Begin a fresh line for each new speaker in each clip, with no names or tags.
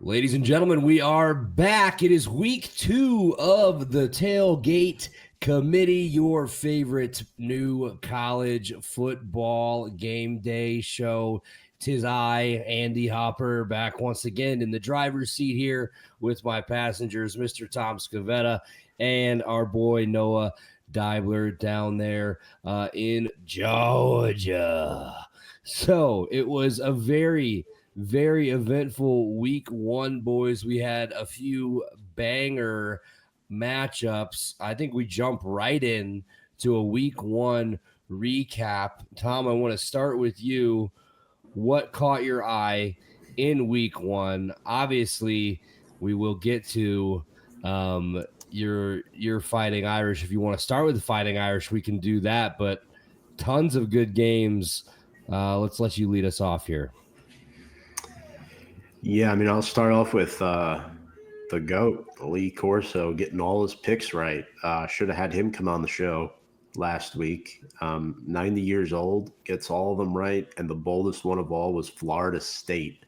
Ladies and gentlemen, we are back. It is week 2 of the Tailgate Committee, your favorite new college football game day show. Tis I, Andy Hopper, back once again in the driver's seat here with my passengers, Mr. Tom Scavetta and our boy Noah Dibler down there in Georgia. So it was a very eventful week 1, boys. We had a few banger matchups. I think we jump right in to a week 1 recap. Tom, I want to start with you. What caught your eye in week 1? Obviously, we will get to your Fighting Irish. If you want to start with the Fighting Irish, we can do that, but tons of good games. Let's let you lead us off here.
Yeah, I mean, I'll start off with the GOAT, Lee Corso, getting all his picks right. Should have had him come on the show last week. 90 years old, gets all of them right, and the boldest one of all was Florida State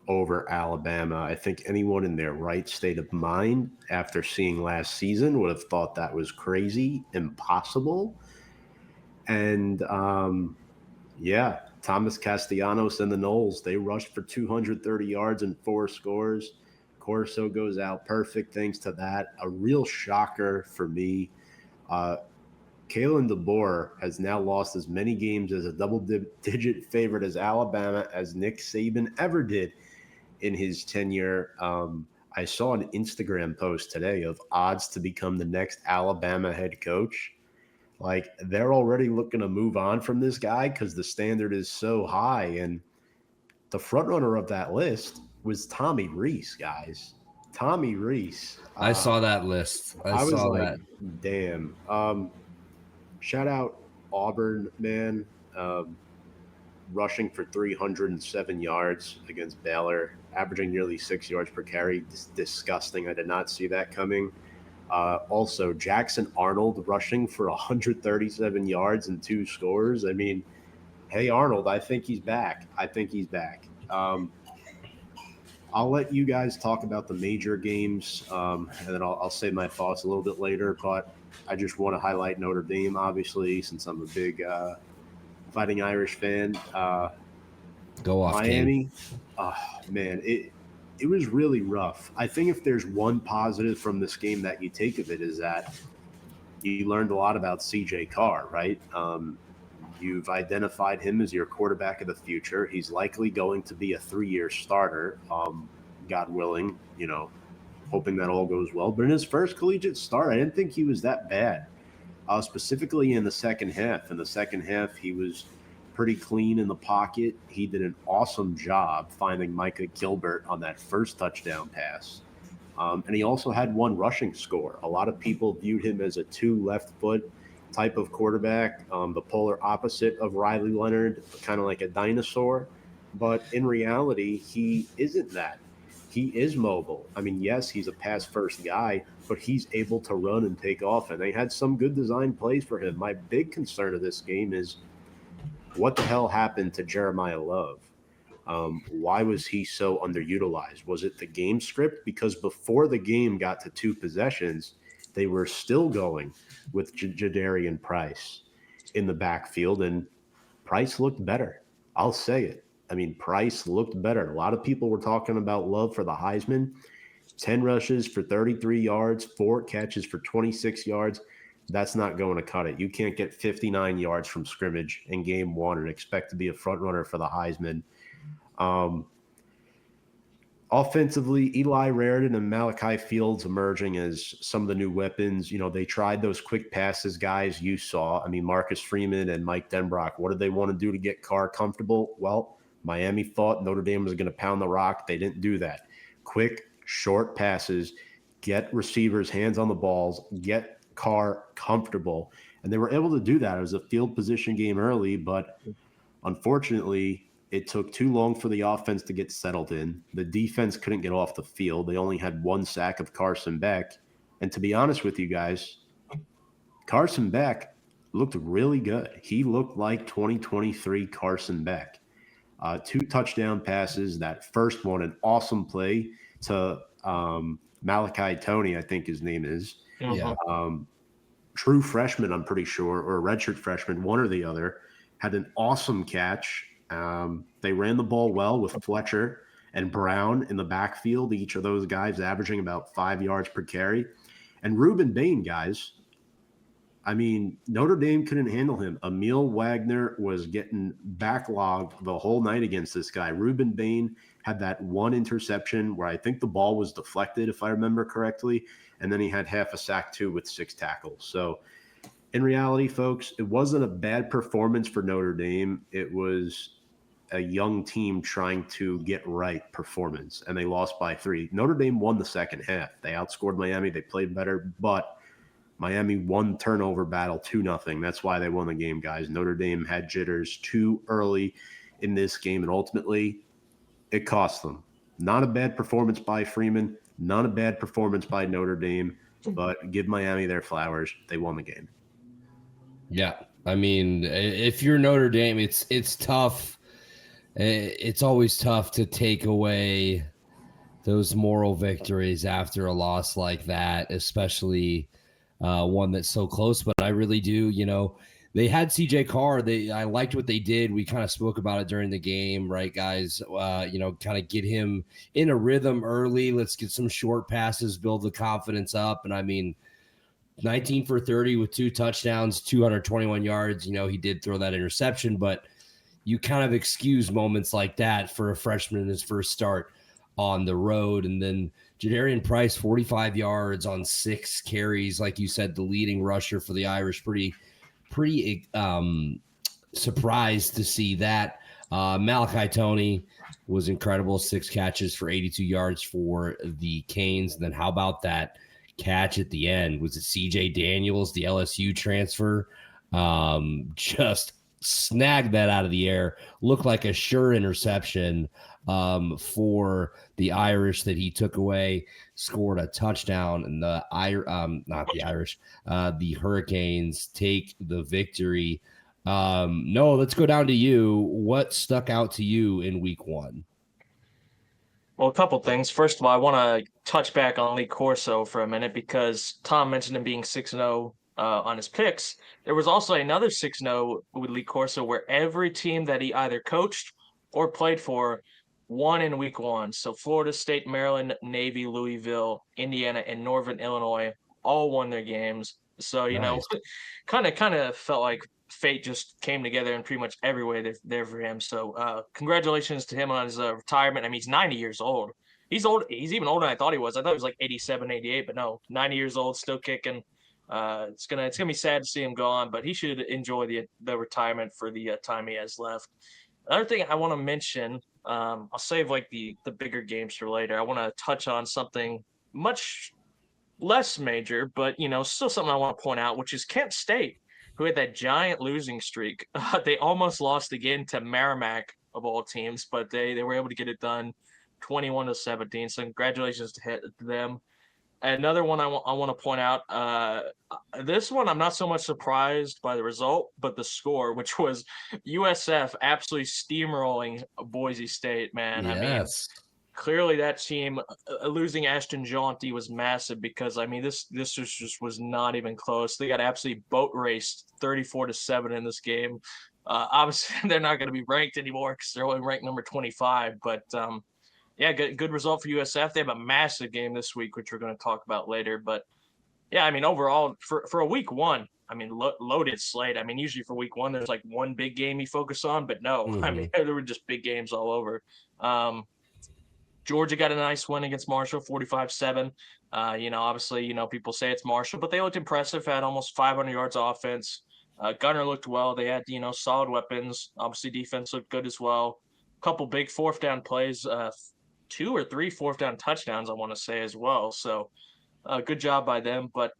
over Alabama. I think anyone in their right state of mind after seeing last season would have thought that was crazy, impossible. And yeah, Thomas Castellanos and the Knowles, they rushed for 230 yards and 4 scores. Corso goes out perfect thanks to that. A real shocker for me. Kalen DeBoer has now lost as many games as a double-digit favorite as Alabama as Nick Saban ever did in his tenure. I saw an Instagram post today of odds to become the next Alabama head coach. Like, they're already looking to move on from this guy because the standard is so high. And the front runner of that list was Tommy Rees, guys. Tommy Rees.
I saw that list.
I was
saw
like,
that.
damn. Shout out Auburn, man. Rushing for 307 yards against Baylor, averaging nearly 6 yards per carry. Disgusting. I did not see that coming. Also, Jackson Arnold rushing for 137 yards and 2 scores. I mean, hey, Arnold, I think he's back. I'll let you guys talk about the major games, and then I'll say my thoughts a little bit later. But I just want to highlight Notre Dame, obviously, since I'm a big Fighting Irish fan.
Go off,
Miami, man, it was really rough. I think if there's one positive from this game that you take of it is that you learned a lot about CJ Carr, right? You've identified him as your quarterback of the future. He's likely going to be a 3-year starter, God willing, hoping that all goes well. But in his first collegiate start, I didn't think he was that bad, specifically in the second half. In the second half, he was pretty clean in the pocket. He did an awesome job finding Micah Gilbert on that first touchdown pass. And he also had 1 rushing score. A lot of people viewed him as a 2 left foot type of quarterback, the polar opposite of Riley Leonard, kind of like a dinosaur. But in reality, he isn't that. He is mobile. I mean, yes, he's a pass-first guy, but he's able to run and take off. And they had some good design plays for him. My big concern of this game is what the hell happened to Jeremiah Love? Why was he so underutilized? Was it the game script? Because before the game got to 2 possessions, they were still going with Jadarian Price in the backfield, and Price looked better. I'll say it. I mean, Price looked better. A lot of people were talking about Love for the Heisman. 10 rushes for 33 yards, 4 catches for 26 yards. That's not going to cut it. You can't get 59 yards from scrimmage in game 1 and expect to be a front runner for the Heisman. Offensively, Eli Raridan and Malachi Fields emerging as some of the new weapons. They tried those quick passes, guys, you saw. I mean, Marcus Freeman and Mike Denbrock, what did they want to do to get Carr comfortable? Well, Miami thought Notre Dame was going to pound the rock. They didn't do that. Quick, short passes, get receivers' hands on the balls, get Carr comfortable. And they were able to do that. It was a field position game early, but unfortunately, it took too long for the offense to get settled in. The defense couldn't get off the field. They only had 1 sack of Carson Beck. And to be honest with you guys, Carson Beck looked really good. He looked like 2023 Carson Beck. 2 touchdown passes. That first one, an awesome play to Malachi Tony, I think his name is.
Yeah.
True freshman, I'm pretty sure, or a redshirt freshman, one or the other, had an awesome catch. They ran the ball well with Fletcher and Brown in the backfield, each of those guys averaging about 5 yards per carry. And Reuben Bain, guys, I mean, Notre Dame couldn't handle him. Emil Wagner was getting backlogged the whole night against this guy. Reuben Bain had that one interception where I think the ball was deflected, if I remember correctly, and then he had half a sack too with 6 tackles. So in reality, folks, it wasn't a bad performance for Notre Dame. It was a young team trying to get right performance, and they lost by 3. Notre Dame won the second half. They outscored Miami. They played better, but Miami won turnover battle 2-0. That's why they won the game, guys. Notre Dame had jitters too early in this game, and ultimately it cost them. Not a bad performance by Freeman, not a bad performance by Notre Dame, but give Miami their flowers. They won the game.
Yeah. I mean, if you're Notre Dame, it's tough. It's always tough to take away those moral victories after a loss like that, especially one that's so close. But I really do, they had CJ Carr. I liked what they did. We kind of spoke about it during the game, right, guys? Kind of get him in a rhythm early. Let's get some short passes, build the confidence up. And I mean, 19 for 30 with 2 touchdowns, 221 yards. He did throw that interception, but you kind of excuse moments like that for a freshman in his first start on the road. And then Jadarian Price, 45 yards on 6 carries. Like you said, the leading rusher for the Irish. Pretty surprised to see that. Malachi Tony was incredible. 6 catches for 82 yards for the Canes. And then how about that catch at the end? Was it CJ Daniels, the LSU transfer? Just snagged that out of the air. Looked like a sure interception for the Irish that he took away. Scored a touchdown, and the Hurricanes take the victory. Noah, let's go down to you. What stuck out to you in week 1?
Well, a couple things. First of all, I want to touch back on Lee Corso for a minute because Tom mentioned him being 6-0 on his picks. There was also another 6-0 with Lee Corso where every team that he either coached or played for won in week 1. So Florida State, Maryland, Navy, Louisville, Indiana, and Northern Illinois all won their games. So,
Nice.
kind of felt like fate just came together in pretty much every way there for him. So congratulations to him on his retirement. I mean, he's 90 years old. He's old. He's even older than I thought he was. I thought he was like 87, 88, but no, 90 years old, still kicking. It's gonna be sad to see him gone, but he should enjoy the retirement for the time he has left. Another thing I want to mention, I'll save like the bigger games for later. I want to touch on something much less major, but still something I want to point out, which is Kent State, who had that giant losing streak. They almost lost again to Merrimack of all teams, but they were able to get it done, 21-17. So congratulations to them. Another one I want to point out, this one I'm not so much surprised by the result, but the score, which was USF absolutely steamrolling Boise State, man.
Yes.
I mean, clearly that team losing Ashton Jaunty was massive because, I mean, this was not even close. They got absolutely boat raced 34-7 in this game. Obviously, they're not going to be ranked anymore because they're only ranked number 25, but yeah, good result for USF. They have a massive game this week, which we're going to talk about later. But yeah, I mean, overall, for a week 1, I mean, loaded slate. I mean, usually for week 1, there's like one big game you focus on, but no, I mean, there were just big games all over. Georgia got a nice win against Marshall, 45-7. Obviously, people say it's Marshall, but they looked impressive, had almost 500 yards offense. Gunner looked well. They had, solid weapons. Obviously, defense looked good as well. A couple big 4th down plays, 2 or 3 4th down touchdowns, I want to say as well. So good job by them. But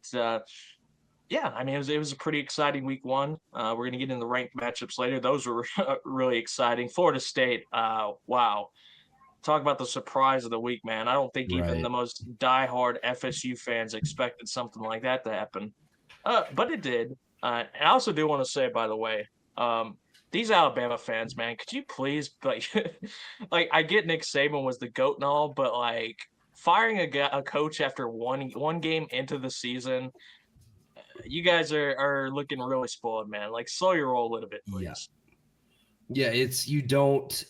yeah, I mean, it was a pretty exciting week 1. We're going to get into the ranked matchups later. Those were really exciting. Florida State, wow. Talk about the surprise of the week, man. I don't think even the most diehard FSU fans expected something like that to happen. But it did. And I also do want to say, by the way, these Alabama fans, man, could you please like like I get Nick Saban was the GOAT and all, but like firing a coach after one game into the season, you guys are looking really spoiled, man. Like slow your roll a little bit,
Yeah.
please.
Yeah, you don't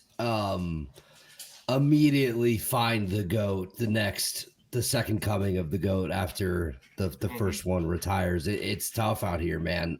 immediately find the GOAT, the second coming of the GOAT after the first one retires. It's tough out here, man.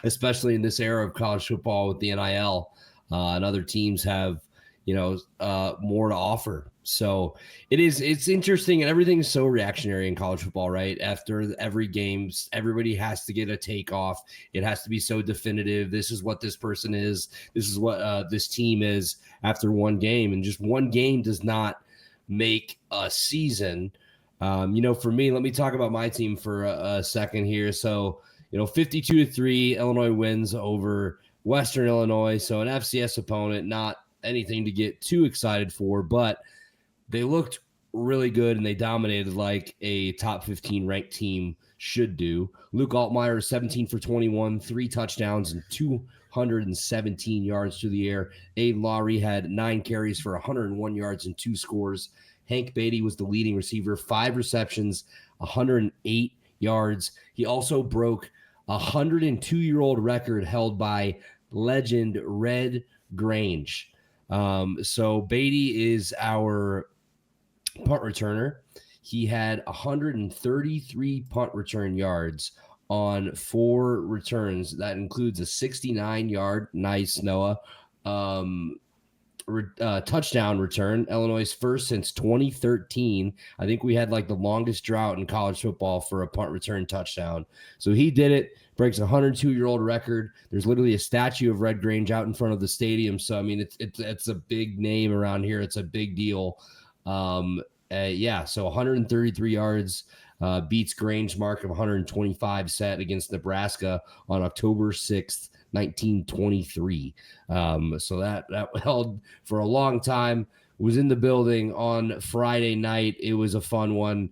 Especially in this era of college football with the NIL, and other teams have, more to offer. So it's interesting, and everything's so reactionary in college football, right? After every game, everybody has to get a takeoff. It has to be so definitive. This is what this person is. This is what this team is after one game, and just one game does not make a season. For me, let me talk about my team for a second here. So, 52-3, Illinois wins over Western Illinois. So an FCS opponent, not anything to get too excited for, but they looked really good and they dominated like a top 15 ranked team should do. Luke Altmaier, 17 for 21, 3 touchdowns and 217 yards through the air. Aiden Lowry had 9 carries for 101 yards and 2 scores. Hank Beatty was the leading receiver, 5 receptions, 108 yards. He also broke a 102-year-old record held by legend Red Grange. So Beatty is our punt returner. He had 133 punt return yards on 4 returns. That includes a 69-yard, nice, Noah, touchdown return. Illinois' first since 2013. I think we had like the longest drought in college football for a punt return touchdown. So he did it, breaks a 102-year-old record. There's literally a statue of Red Grange out in front of the stadium. So, I mean, it's a big name around here. It's a big deal. So 133 yards, beats Grange's mark of 125 set against Nebraska on October 6th, 1923. So that held for a long time. Was in the building on Friday night. It was a fun one.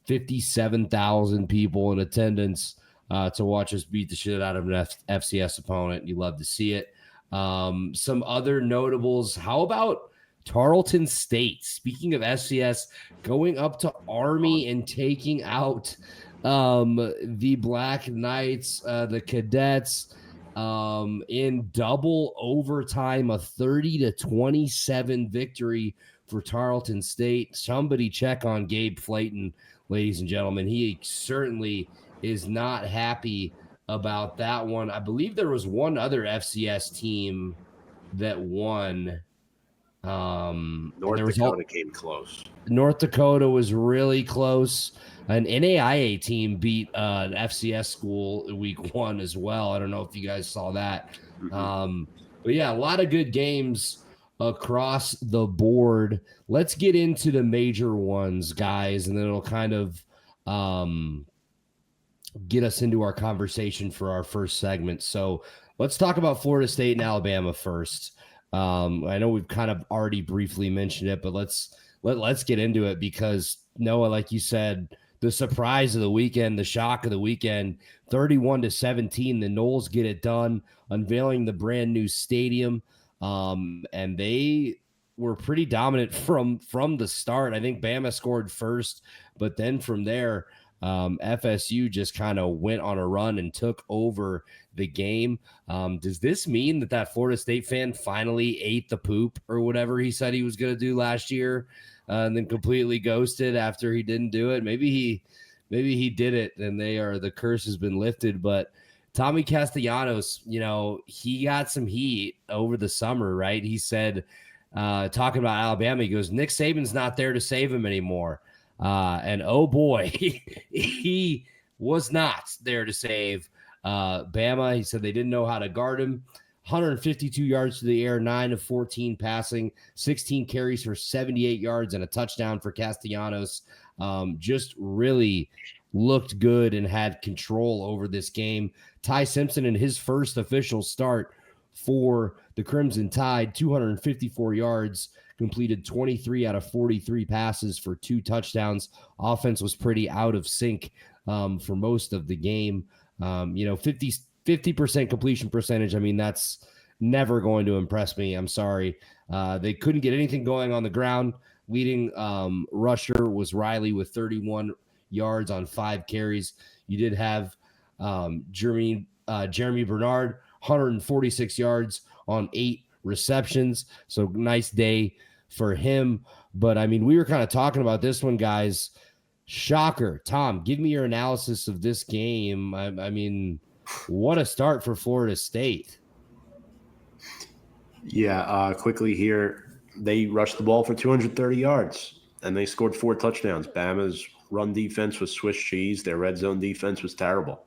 57,000 people in attendance to watch us beat the shit out of an FCS opponent. You love to see it. Some other notables. How about Tarleton State? Speaking of FCS, going up to Army and taking out the Black Knights, the Cadets, in double overtime, a 30-27 victory for Tarleton State. Somebody check on Gabe Flayton, ladies and gentlemen. He certainly is not happy about that one. I believe there was one other FCS team that won.
North Dakota came close.
North Dakota was really close. An NAIA team beat an FCS school week 1 as well. I don't know if you guys saw that. But yeah, a lot of good games across the board. Let's get into the major ones, guys, and then it'll kind of get us into our conversation for our first segment. So let's talk about Florida State and Alabama first. I know we've kind of already briefly mentioned it, but let's get into it because Noah, like you said, the surprise of the weekend, the shock of the weekend, 31-17, the Noles get it done, unveiling the brand new stadium. And they were pretty dominant from the start. I think Bama scored first, but then from there, FSU just kind of went on a run and took over the game. Does this mean that Florida State fan finally ate the poop or whatever he said he was going to do last year, and then completely ghosted after he didn't do it? Maybe he did it and the curse has been lifted. But Tommy Castellanos, he got some heat over the summer, right? He said, talking about Alabama, he goes, Nick Saban's not there to save him anymore. And oh boy, he was not there to save Bama. He said they didn't know how to guard him. 152 yards to the air, 9 of 14 passing, 16 carries for 78 yards and a touchdown for Castellanos. Just really looked good and had control over this game. Ty Simpson in his first official start for the Crimson Tide, 254 yards, completed 23 out of 43 passes for 2 touchdowns. Offense was pretty out of sync for most of the game. 50% completion percentage. I mean, that's never going to impress me. I'm sorry. They couldn't get anything going on the ground. Leading rusher was Riley with 31 yards on 5 carries. You did have Jeremy Bernard, 146 yards on 8 receptions. So nice day for him. But I mean, we were kind of talking about this one, guys. Shocker. Tom, give me your analysis of this game. I mean, what a start for Florida State.
Yeah, quickly here, they rushed the ball for 230 yards, and they scored 4 touchdowns. Bama's run defense was Swiss cheese. Their red zone defense was terrible.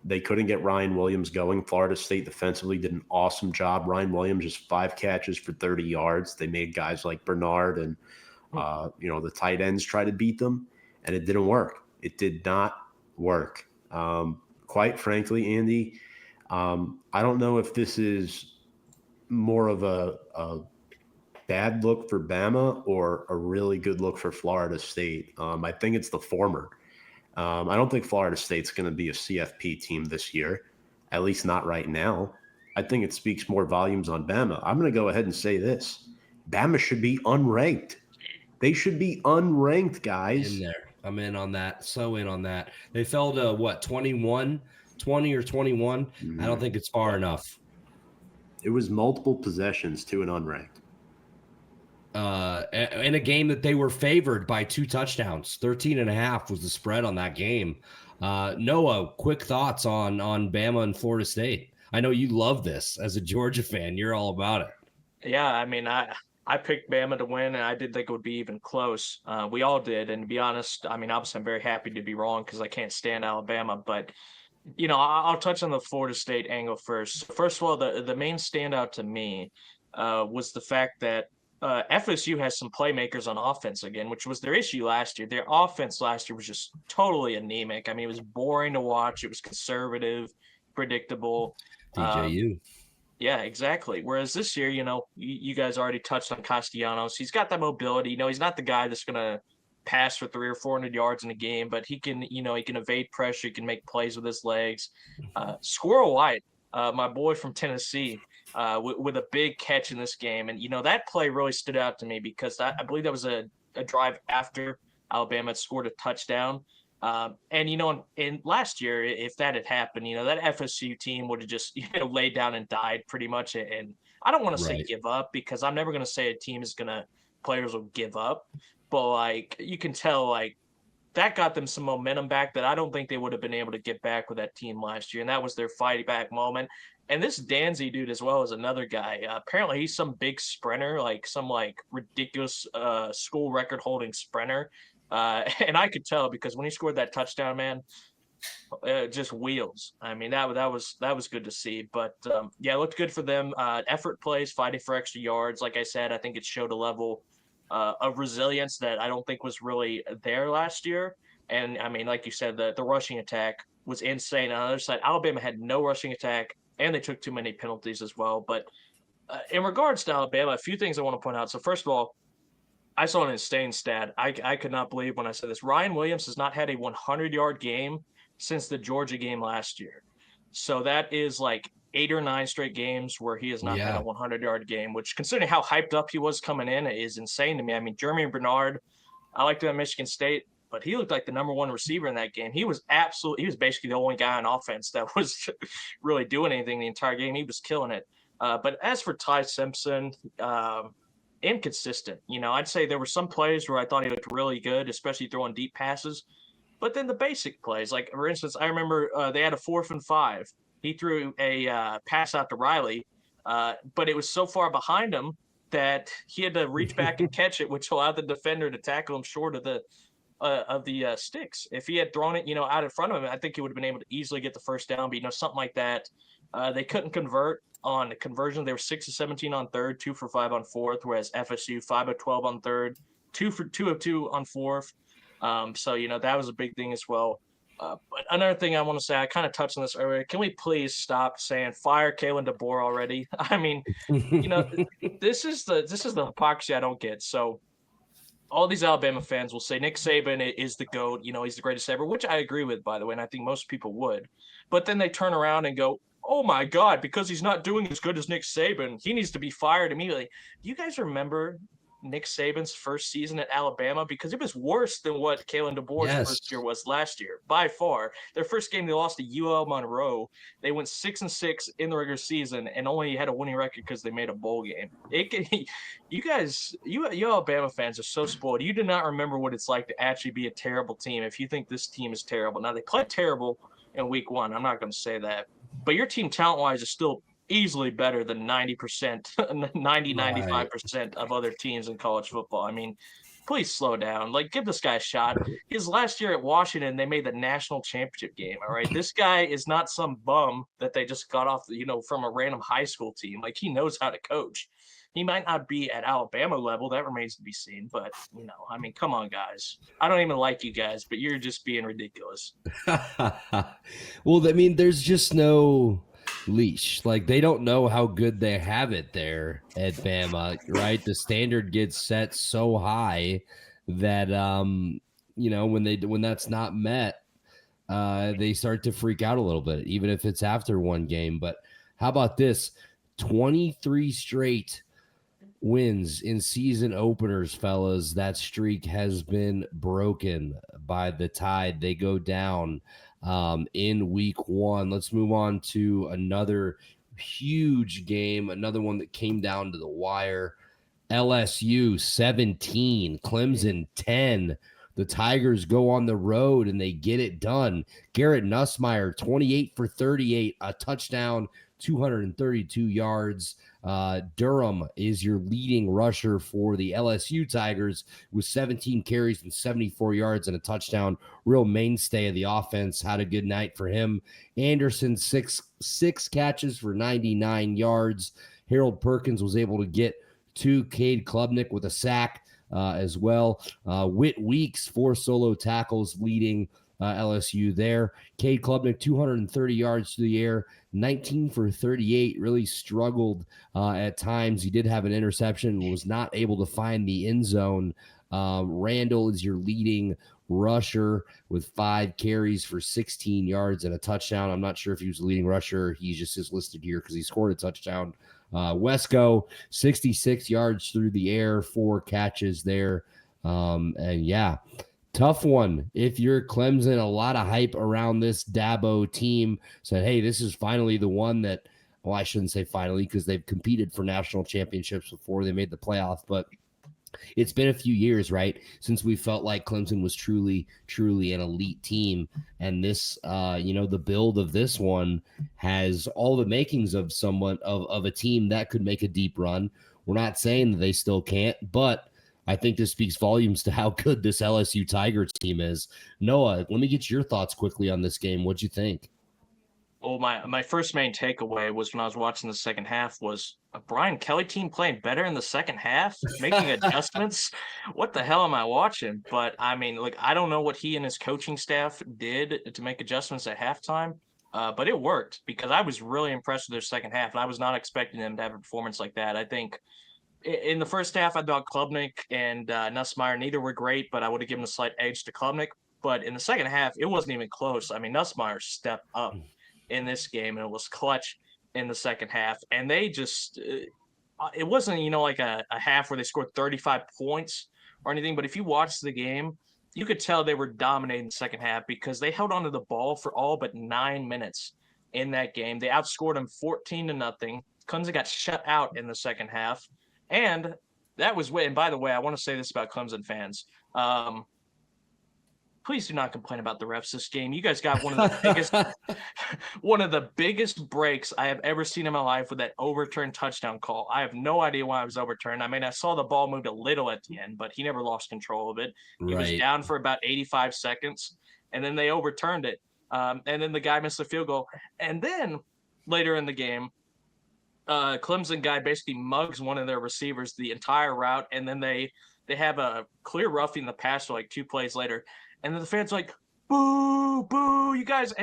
They couldn't get Ryan Williams going. Florida State defensively did an awesome job. Ryan Williams just 5 catches for 30 yards. They made guys like Bernard and the tight ends try to beat them, and it didn't work. It did not work. Quite frankly, Andy, I don't know if this is more of a bad look for Bama or a really good look for Florida State. I think it's the former. I don't think Florida State's going to be a CFP team this year, at least not right now. I think it speaks more volumes on Bama. I'm going to go ahead and say this. Bama should be unranked. They should be unranked, guys.
In there. I'm in on that. So in on that. They fell to what, 21, 20 or 21? I don't think it's far enough.
It was multiple possessions to an unranked.
In a game that they were favored by 2 touchdowns. 13.5 was the spread on that game. Noah, quick thoughts on Bama and Florida State. I know you love this as a Georgia fan. You're all about it.
Yeah, I mean, I picked Bama to win, and I didn't think it would be even close. We all did, and to be honest, I mean, obviously I'm very happy to be wrong because I can't stand Alabama, but I'll touch on the Florida State angle first. First of all, the main standout to me was the fact that FSU has some playmakers on offense again, which was their issue last year. Their offense last year was just totally anemic. I mean, it was boring to watch. It was conservative, predictable.
DJU.
Yeah, exactly. Whereas this year, you guys already touched on Castellanos. He's got that mobility. He's not the guy that's going to pass for 300 or 400 yards in a game, but he can evade pressure. He can make plays with his legs. Squirrel White, my boy from Tennessee, with a big catch in this game. And, that play really stood out to me because I believe that was a drive after Alabama had scored a touchdown. And last year, if that had happened, that FSU team would have just, laid down and died pretty much. And I don't want to say give up because I'm never going to say a team is players will give up. But you can tell, that got them some momentum back that I don't think they would have been able to get back with that team last year. And that was their fighting back moment. And this Danzy dude as well is another guy. Apparently he's some big sprinter, some ridiculous school record holding sprinter. And I could tell because when he scored that touchdown, man, just wheels. I mean, that was good to see. But it looked good for them. Effort plays, fighting for extra yards. Like I said, I think it showed a level of resilience that I don't think was really there last year. And I mean, like you said, the rushing attack was insane. On the other side, Alabama had no rushing attack, and they took too many penalties as well. But in regards to Alabama, a few things I want to point out. So first of all, I saw an insane stat. I could not believe when I said this. Ryan Williams has not had a 100-yard game since the Georgia game last year. So that is 8 or 9 straight games where he has not had a 100-yard game, which considering how hyped up he was coming in is insane to me. I mean, Jeremy Bernard, I liked him at Michigan State, but he looked like the number 1 receiver in that game. He was basically the only guy on offense that was really doing anything the entire game. He was killing it. But as for Ty Simpson, inconsistent. I'd say there were some plays where I thought he looked really good, especially throwing deep passes. But then the basic plays, for instance, I remember they had a 4th and 5. He threw a pass out to Riley, but it was so far behind him that he had to reach back and catch it, which allowed the defender to tackle him short of the sticks. If he had thrown it, out in front of him, I think he would have been able to easily get the first down. But something like that. They couldn't convert on the conversion. They were 6 of 17 on third, 2 for 5 on fourth, whereas FSU 5 of 12 on third, 2 of 2 on fourth. So that was a big thing as well. But another thing I want to say, I kind of touched on this earlier. Can we please stop saying fire Kalen DeBoer already? I mean, this is the hypocrisy I don't get. So all these Alabama fans will say Nick Saban is the GOAT. He's the greatest ever, which I agree with, by the way, and I think most people would. But then they turn around and go, oh my God, because he's not doing as good as Nick Saban, he needs to be fired immediately. Do you guys remember Nick Saban's first season at Alabama? Because it was worse than what Kalen DeBoer's
Yes.
first year was last year, by far. Their first game, they lost to UL Monroe. They went 6-6 in the regular season and only had a winning record because they made a bowl game. You guys, you Alabama fans are so spoiled. You do not remember what it's like to actually be a terrible team if you think this team is terrible. Now, they played terrible in week one. I'm not going to say that. But your team talent-wise is still easily better than 90%, 95% of other teams in college football. I mean, please slow down. Like, give this guy a shot. His last year at Washington, they made the national championship game. All right. This guy is not some bum that they just got off, from a random high school team. Like, he knows how to coach. He might not be at Alabama level. That remains to be seen. But, I mean, come on, guys. I don't even like you guys, but you're just being ridiculous.
Well, I mean, there's just no leash. Like, they don't know how good they have it there at Bama, right? The standard gets set so high that when that's not met, they start to freak out a little bit, even if it's after one game. But how about this? 23 straight wins in season openers, fellas. That streak has been broken by the Tide. They go down in week one. Let's move on to another huge game, another one that came down to the wire. LSU 17, Clemson 10. The Tigers go on the road and they get it done. Garrett Nussmeier, 28 for 38, a touchdown, 232 yards. Durham is your leading rusher for the LSU Tigers with 17 carries and 74 yards and a touchdown. Real mainstay of the offense. Had a good night for him. Anderson, six catches for 99 yards. Harold Perkins was able to get to Cade Klubnik with a sack as well. Whit Weeks, 4 solo tackles leading LSU there. Cade Klubnik, 230 yards through the air, 19 for 38, really struggled at times. He did have an interception, was not able to find the end zone. Randall is your leading rusher with 5 carries for 16 yards and a touchdown. I'm not sure if he was the leading rusher. He just is listed here because he scored a touchdown. Wesco, 66 yards through the air, 4 catches there. And yeah, tough one. If you're Clemson, a lot of hype around this Dabo team. Said, hey, this is finally the one that, well, I shouldn't say finally because they've competed for national championships before they made the playoff, but it's been a few years, right, since we felt like Clemson was truly an elite team. And this, the build of this one has all the makings of somewhat of a team that could make a deep run. We're not saying that they still can't, but I think this speaks volumes to how good this LSU Tigers team is. Noah, let me get your thoughts quickly on this game. What'd you think?
Well, my first main takeaway was when I was watching the second half was a Brian Kelly team playing better in the second half, making adjustments. What the hell am I watching? But I mean, like, I don't know what he and his coaching staff did to make adjustments at halftime, but it worked because I was really impressed with their second half, and I was not expecting them to have a performance like that. I think in the first half, I thought Klubnik and Nussmeier, neither were great, but I would have given a slight edge to Klubnik. But in the second half, it wasn't even close. I mean, Nussmeier stepped up in this game, and it was clutch in the second half. And they just it wasn't, like a half where they scored 35 points or anything. But if you watch the game, you could tell they were dominating the second half because they held onto the ball for all but 9 minutes in that game. They outscored them 14-0. Clemson got shut out in the second half. And that was and by the way, I want to say this about Clemson fans. Please do not complain about the refs this game. You guys got one of the biggest breaks I have ever seen in my life with that overturned touchdown call. I have no idea why it was overturned. I mean, I saw the ball moved a little at the end, but he never lost control of it. He was down for about 85 seconds, and then they overturned it. And then the guy missed the field goal. And then later in the game, Clemson guy basically mugs one of their receivers the entire route, and then they have a clear roughing the passer like 2 plays later. And then the fans like, boo, boo, you guys.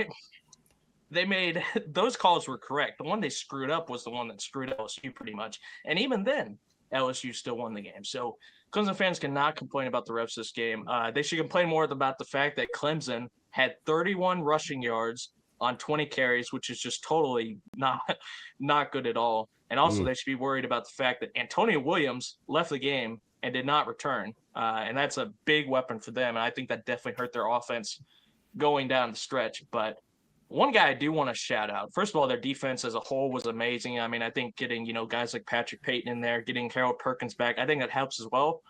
They made those calls were correct. The one they screwed up was the one that screwed LSU pretty much. And even then, LSU still won the game. So Clemson fans cannot complain about the refs this game. They should complain more about the fact that Clemson had 31 rushing yards on 20 carries, which is just totally not good at all. And also, they should be worried about the fact that Antonio Williams left the game and did not return, and that's a big weapon for them. And I think that definitely hurt their offense going down the stretch. But one guy I do want to shout out. First of all, their defense as a whole was amazing. I mean, I think getting, guys like Patrick Payton in there, getting Harold Perkins back, I think that helps as well.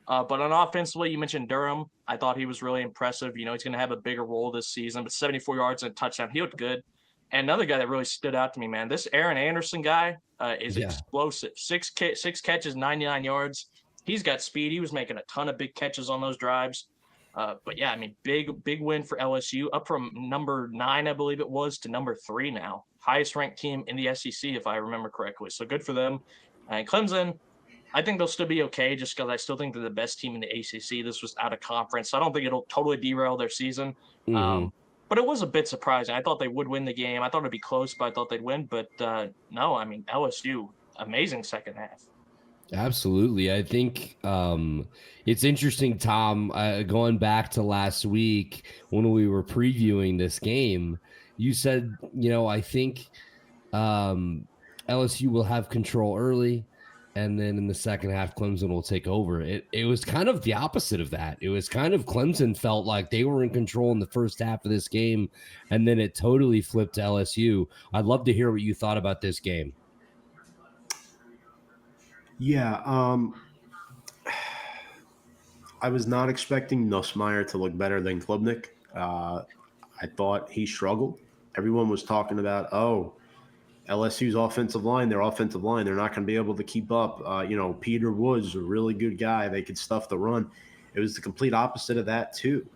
But on offensively, you mentioned Durham. I thought he was really impressive. He's going to have a bigger role this season, but 74 yards and a touchdown. He looked good. And another guy that really stood out to me, man, this Aaron Anderson guy is explosive. Six catches, 99 yards. He's got speed. He was making a ton of big catches on those drives. But yeah, I mean, big win for LSU, up from number 9, I believe it was, to number 3 now. Highest ranked team in the SEC, if I remember correctly. So good for them. And Clemson, I think they'll still be okay, just because I still think they're the best team in the ACC. This was out of conference, so I don't think it'll totally derail their season. But it was a bit surprising. I thought they would win the game. I thought it'd be close, but I thought they'd win. But no, I mean, LSU, amazing second half.
Absolutely. I think it's interesting, Tom, going back to last week when we were previewing this game, you said, I think LSU will have control early, and then in the second half, Clemson will take over. It was kind of the opposite of that. It was kind of Clemson felt like they were in control in the first half of this game, and then it totally flipped to LSU. I'd love to hear what you thought about this game.
Yeah, I was not expecting Nussmeier to look better than Klubnik. I thought he struggled. Everyone was talking about, LSU's offensive line, they're not going to be able to keep up. Peter Woods, a really good guy. They could stuff the run. It was the complete opposite of that, too.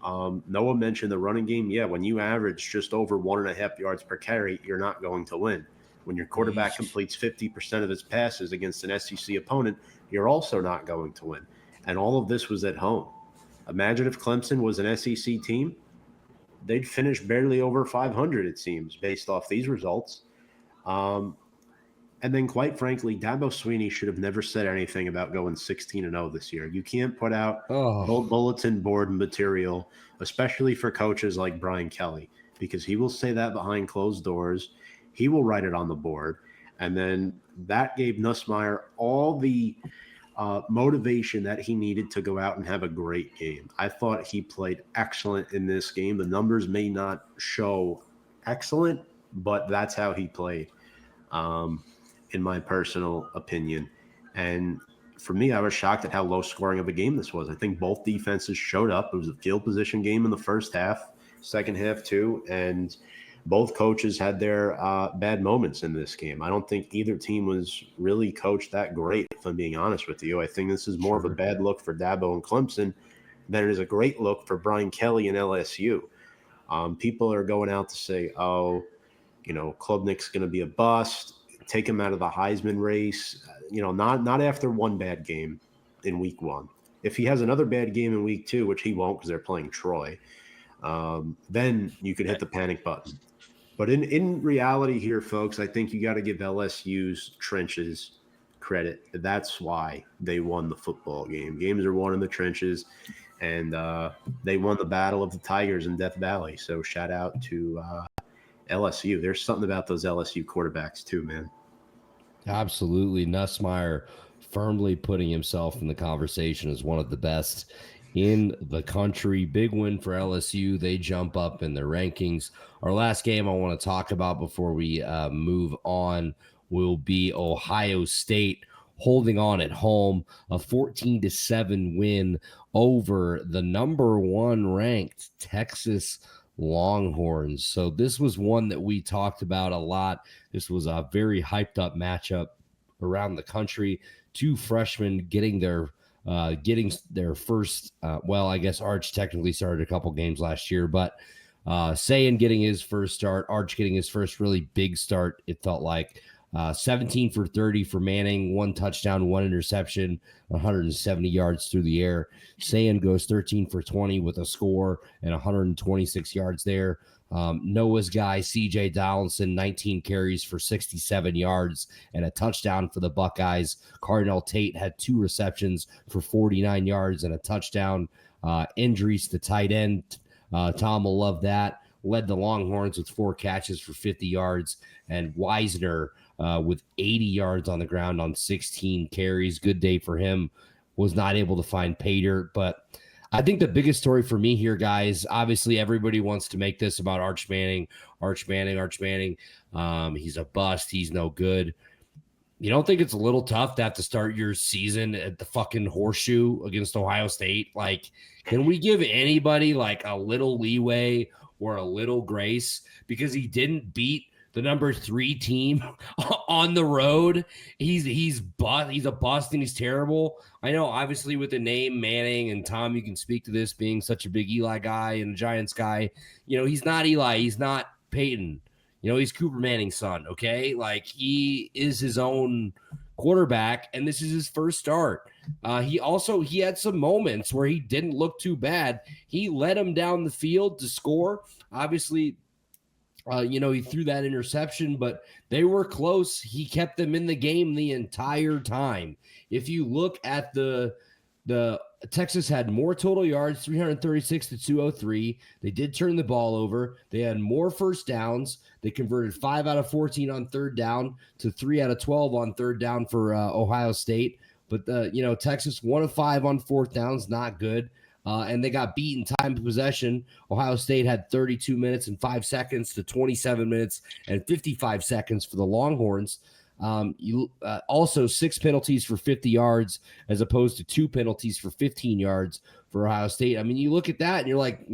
Noah mentioned the running game. Yeah, when you average just over 1.5 yards per carry, you're not going to win. When your quarterback completes 50% of his passes against an SEC opponent, you're also not going to win. And all of this was at home. Imagine if Clemson was an SEC team. They'd finish barely over 500, it seems, based off these results. And then, quite frankly, Dabo Swinney should have never said anything about going 16-0 this year. You can't put out bulletin board material, especially for coaches like Brian Kelly, because he will say that behind closed doors. He will write it on the board. And then that gave Nussmeier all the motivation that he needed to go out and have a great game. I thought he played excellent in this game. The numbers may not show excellent, but that's how he played, in my personal opinion. And for me, I was shocked at how low scoring of a game this was. I think both defenses showed up. It was a field position game in the first half, second half too, and both coaches had their bad moments in this game. I don't think either team was really coached that great, if I'm being honest with you. I think this is more of a bad look for Dabo and Clemson than it is a great look for Brian Kelly and LSU. People are going out to say, Klubnik's going to be a bust, take him out of the Heisman race. Not after one bad game in week 1. If he has another bad game in week 2, which he won't because they're playing Troy, then you could hit the panic button. But in reality here, folks, I think you got to give LSU's trenches credit. That's why they won the football game. Games are won in the trenches, and they won the battle of the Tigers in Death Valley. So shout out to LSU. There's something about those LSU quarterbacks too, man.
Absolutely. Nussmeier firmly putting himself in the conversation as one of the best in the country. Big win for LSU. They jump up in their rankings. Our last game I want to talk about before we move on will be Ohio State holding on at home, a 14-7 win over the number 1 ranked Texas Longhorns. So this was one that we talked about a lot. This was a very hyped up matchup around the country. 2 freshmen getting their first, I guess Arch technically started a couple games last year, but Sayin getting his first start, Arch getting his first really big start, it felt like. 17 for 30 for Manning, 1 touchdown, 1 interception, 170 yards through the air. Sayin goes 13 for 20 with a score and 126 yards there. Noah's guy, CJ Donaldson, 19 carries for 67 yards and a touchdown for the Buckeyes. Cardinal Tate had 2 receptions for 49 yards and a touchdown. Injuries to tight end. Tom will love that. led the Longhorns with 4 catches for 50 yards, and Wisner with 80 yards on the ground on 16 carries. Good day for him. Was not able to find pay dirt, but I think the biggest story for me here, guys, obviously everybody wants to make this about Arch Manning. He's a bust. He's no good. You don't think it's a little tough to have to start your season at the fucking Horseshoe against Ohio State? Like, can we give anybody like a little leeway or a little grace because he didn't beat the number 3 team on the road? He's a bust and he's terrible. I know, obviously, with the name Manning, and Tom, you can speak to this being such a big Eli guy and a Giants guy. You know, he's not Eli. He's not Peyton. You know, he's Cooper Manning's son, okay? Like, he is his own quarterback, and this is his first start. He had some moments where he didn't look too bad. He led him down the field to score. Obviously, he threw that interception, but they were close. He kept them in the game the entire time. If you look at the Texas had more total yards, 336 to 203. They did turn the ball over. They had more first downs. They converted 5 out of 14 on third down to 3 out of 12 on third down for Ohio State. But Texas 1 of 5 on fourth downs, not good. And they got beat in time of possession. Ohio State had 32 minutes and 5 seconds to 27 minutes and 55 seconds for the Longhorns. Also 6 penalties for 50 yards as opposed to 2 penalties for 15 yards for Ohio State. I mean, you look at that and you're like,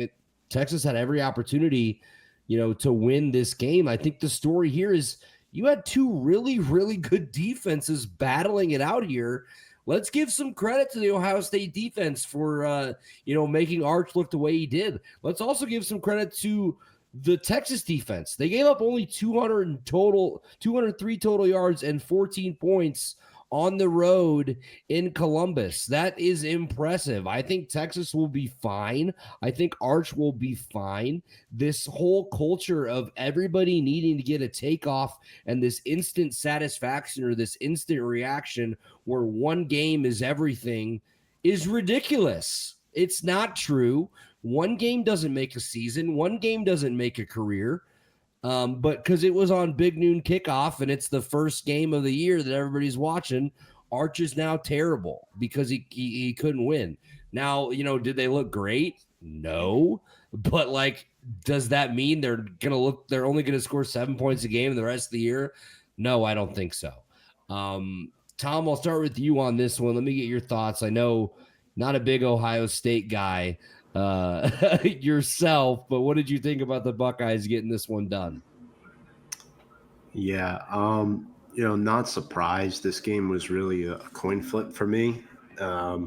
Texas had every opportunity, to win this game. I think the story here is you had 2 really, really good defenses battling it out here. Let's give some credit to the Ohio State defense for, making Arch look the way he did. Let's also give some credit to the Texas defense. They gave up only 203 total yards and 14 points on the road in Columbus. That is impressive. I think Texas will be fine. I think Arch will be fine. This whole culture of everybody needing to get a takeoff and this instant satisfaction or this instant reaction where one game is everything is ridiculous. It's not true. One game doesn't make a season. One game doesn't make a career. But because it was on Big Noon Kickoff and it's the first game of the year that everybody's watching, Arch is now terrible because he couldn't win. Now, did they look great? No. But does that mean they're only going to score 7 points a game the rest of the year? No, I don't think so. Tom, I'll start with you on this one. Let me get your thoughts. I know not a big Ohio State guy yourself, but what did you think about the Buckeyes getting this one done?
Yeah, not surprised. This game was really a coin flip for me. I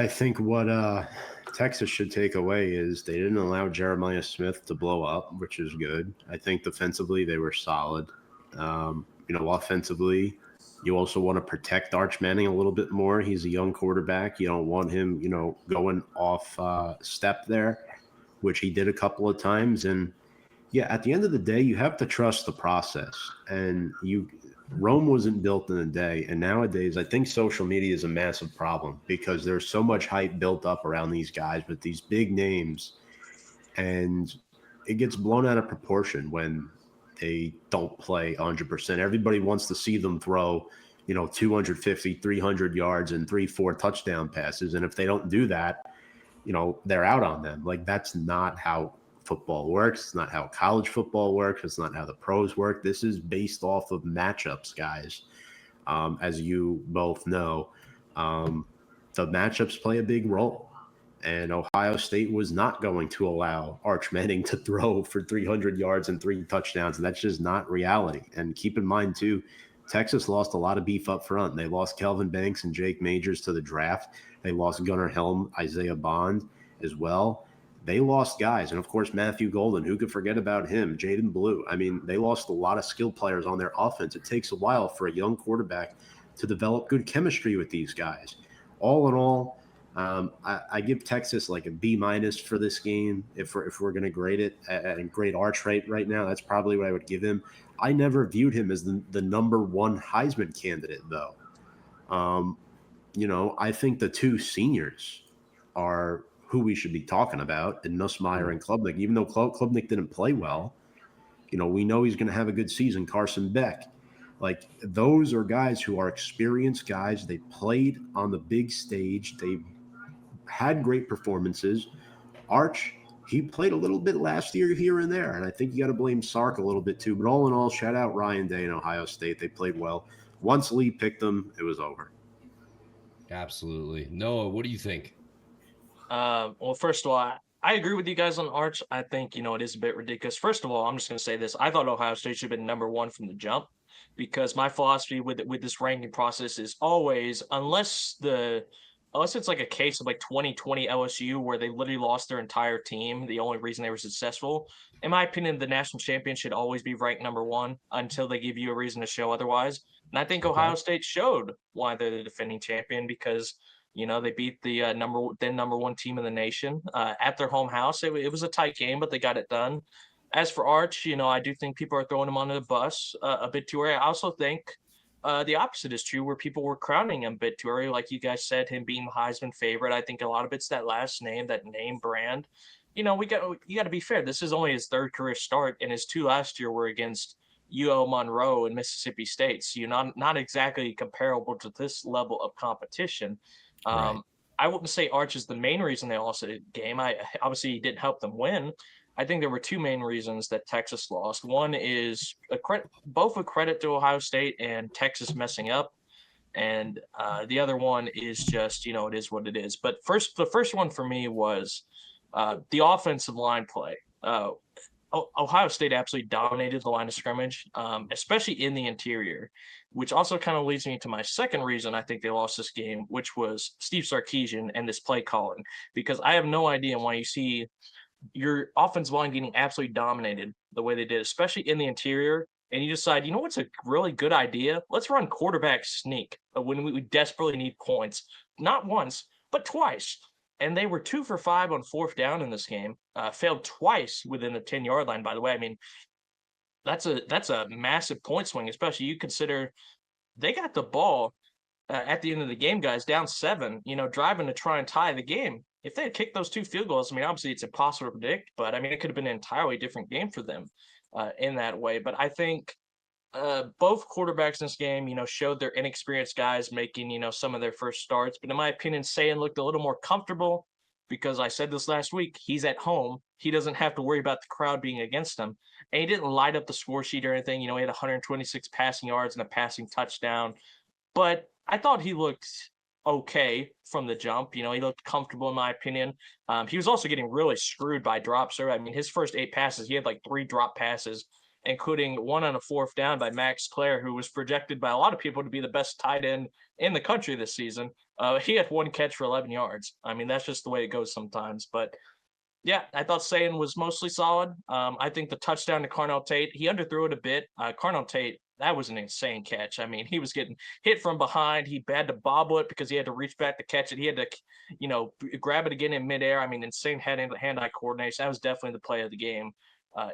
think what Texas should take away is they didn't allow Jeremiah Smith to blow up, which is good. I think defensively they were solid. Offensively, you also want to protect Arch Manning a little bit more. He's a young quarterback. You don't want him, going off step there, which he did a couple of times. And, yeah, at the end of the day, you have to trust the process. And Rome wasn't built in a day. And nowadays, I think social media is a massive problem because there's so much hype built up around these guys with these big names. And it gets blown out of proportion when they don't play 100%. Everybody wants to see them throw, 250, 300 yards and 3-4 touchdown passes. And if they don't do that, they're out on them. That's not how football works. It's not how college football works. It's not how the pros work. This is based off of matchups, guys. As you both know, the matchups play a big role. And Ohio State was not going to allow Arch Manning to throw for 300 yards and 3 touchdowns. That's just not reality. And keep in mind, too, Texas lost a lot of beef up front. They lost Kelvin Banks and Jake Majors to the draft. They lost Gunnar Helm, Isaiah Bond as well. They lost guys. And, of course, Matthew Golden. Who could forget about him? Jaden Blue. I mean, they lost a lot of skilled players on their offense. It takes a while for a young quarterback to develop good chemistry with these guys. All in all, I give Texas a B- for this game. If we're going to grade it and grade Arch right now, that's probably what I would give him. I never viewed him as the number 1 Heisman candidate, though. I think the 2 seniors are who we should be talking about, and Nussmeier and Klubnik. Even though Klubnik didn't play well, we know he's going to have a good season. Carson Beck. Like, those are guys who are experienced guys. They played on the big stage. They had great performances. Arch, he played a little bit last year here and there, and I think you got to blame Sark a little bit too. But all in all, shout out Ryan Day and Ohio State. They played well. Once Lee picked them, it was over.
Absolutely. Noah, what do you think?
Well, first of all, I agree with you guys on Arch. I think, it is a bit ridiculous. First of all, I'm just going to say this. I thought Ohio State should have been number one from the jump, because my philosophy with this ranking process is always, unless it's like a case of like 2020 LSU where they literally lost their entire team, the only reason they were successful. In my opinion, the national champion should always be ranked number one until they give you a reason to show otherwise. And I think Ohio State showed why they're the defending champion, because they beat the number one team in the nation at their home house. It was a tight game, but they got it done. As for Arch, I do think people are throwing him under the bus a bit too early. I also think the opposite is true, where people were crowning him a bit too early. Like you guys said, him being the Heisman favorite. I think a lot of it's that last name, that name brand. You got to be fair. This is only his third career start, and his two last year were against UL Monroe and Mississippi State. So not exactly comparable to this level of competition.
Right.
I wouldn't say Arch is the main reason they lost the game. Obviously he didn't help them win. I think there were two main reasons that Texas lost. One is both a credit to Ohio State and Texas messing up, and the other one is just it is what it is. But the first one for me was the offensive line play. Ohio State absolutely dominated the line of scrimmage, especially in the interior, which also kind of leads me to my second reason I think they lost this game, which was Steve Sarkisian and this play calling. Because I have no idea why you see your offensive line getting absolutely dominated the way they did, especially in the interior, and you decide, what's a really good idea? Let's run quarterback sneak when we desperately need points. Not once, but twice. And they were 2 for 5 on fourth down in this game. Failed twice within the 10-yard line, by the way. I mean, that's a massive point swing, especially you consider they got the ball at the end of the game, guys, down 7, driving to try and tie the game. If they had kicked those 2 field goals, I mean, obviously it's impossible to predict, but I mean, it could have been an entirely different game for them in that way. But I think both quarterbacks in this game, showed their inexperienced guys making, some of their first starts. But in my opinion, Sayan looked a little more comfortable, because I said this last week, he's at home. He doesn't have to worry about the crowd being against him. And he didn't light up the score sheet or anything. He had 126 passing yards and a passing touchdown. But I thought he looked okay from the jump. He looked comfortable in my opinion. He was also getting really screwed by drops. I mean, his first 8 passes, he had like 3 drop passes, including one on a fourth down by Max Clare, who was projected by a lot of people to be the best tight end in the country this season. He had 1 catch for 11 yards. I mean, that's just the way it goes sometimes. But yeah, I thought Sayan was mostly solid. I think the touchdown to Carnell Tate, he underthrew it a bit. Carnell Tate, that was an insane catch. I mean, he was getting hit from behind. He had to bobble it because he had to reach back to catch it. He had to, grab it again in midair. I mean, insane hand-eye coordination. That was definitely the play of the game,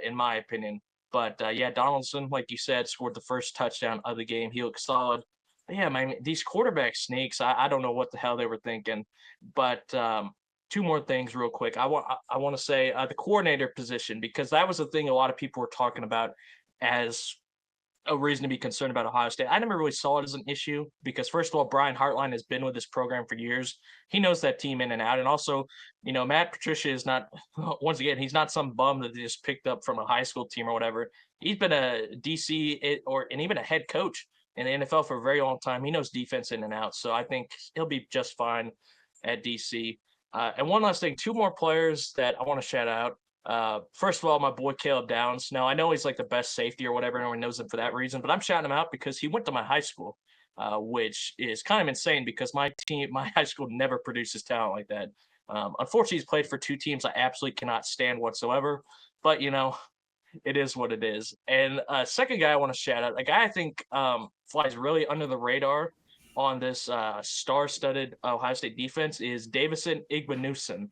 in my opinion. But yeah, Donaldson, like you said, scored the first touchdown of the game. He looked solid. But yeah, man, these quarterback sneaks, I don't know what the hell they were thinking. But 2 more things real quick. I want to say the coordinator position, because that was the thing a lot of people were talking about as a reason to be concerned about Ohio State. I never really saw it as an issue, because first of all, Brian Hartline has been with this program for years. He knows that team in and out. And also, Matt Patricia is not, once again, he's not some bum that they just picked up from a high school team or whatever. He's been a DC and even a head coach in the NFL for a very long time. He knows defense in and out. So I think he'll be just fine at DC. And one last thing, 2 more players that I want to shout out. First of all, my boy Caleb Downs. Now, I know he's like the best safety or whatever. Everyone knows him for that reason, but I'm shouting him out because he went to my high school, which is kind of insane because my high school never produces talent like that. Unfortunately, he's played for 2 teams I absolutely cannot stand whatsoever, but it is what it is. And second guy I want to shout out, a guy I think flies really under the radar on this star-studded Ohio State defense is Davison Igbenuson.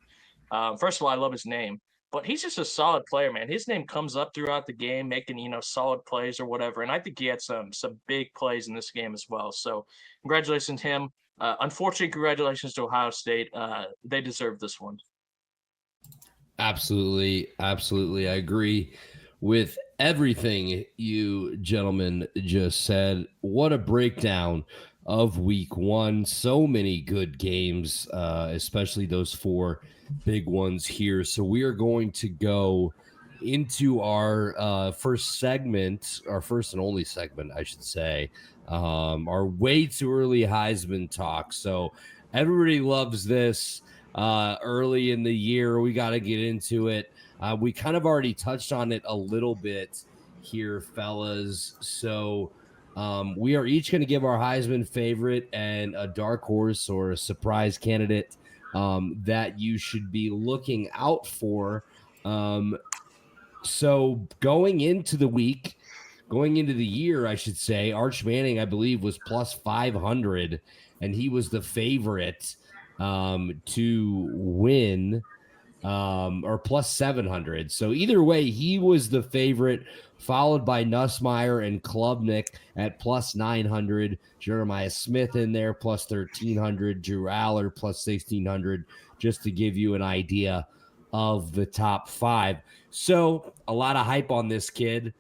First of all, I love his name, but he's just a solid player, man. His name comes up throughout the game, making solid plays or whatever. And I think he had some big plays in this game as well. So congratulations to him. Unfortunately, congratulations to Ohio State. They deserve this one.
Absolutely. Absolutely. I agree with everything you gentlemen just said. What a breakdown of week one. So many good games, especially those four big ones here. So we are going to go into our first segment, our first and only segment, I should say, our way too early Heisman talk. So everybody loves this early in the year. We got to get into it. We kind of already touched on it a little bit here, fellas. So we are each going to give our Heisman favorite and a dark horse or a surprise candidate that you should be looking out for. So going into the year, I should say, Arch Manning, I believe, was plus 500, and he was the favorite to win, or plus 700. So either way, he was the favorite, followed by Nussmeier and Klubnik at plus 900, Jeremiah Smith in there plus 1300, Drew Aller plus 1600, just to give you an idea of the top five. So a lot of hype on this kid.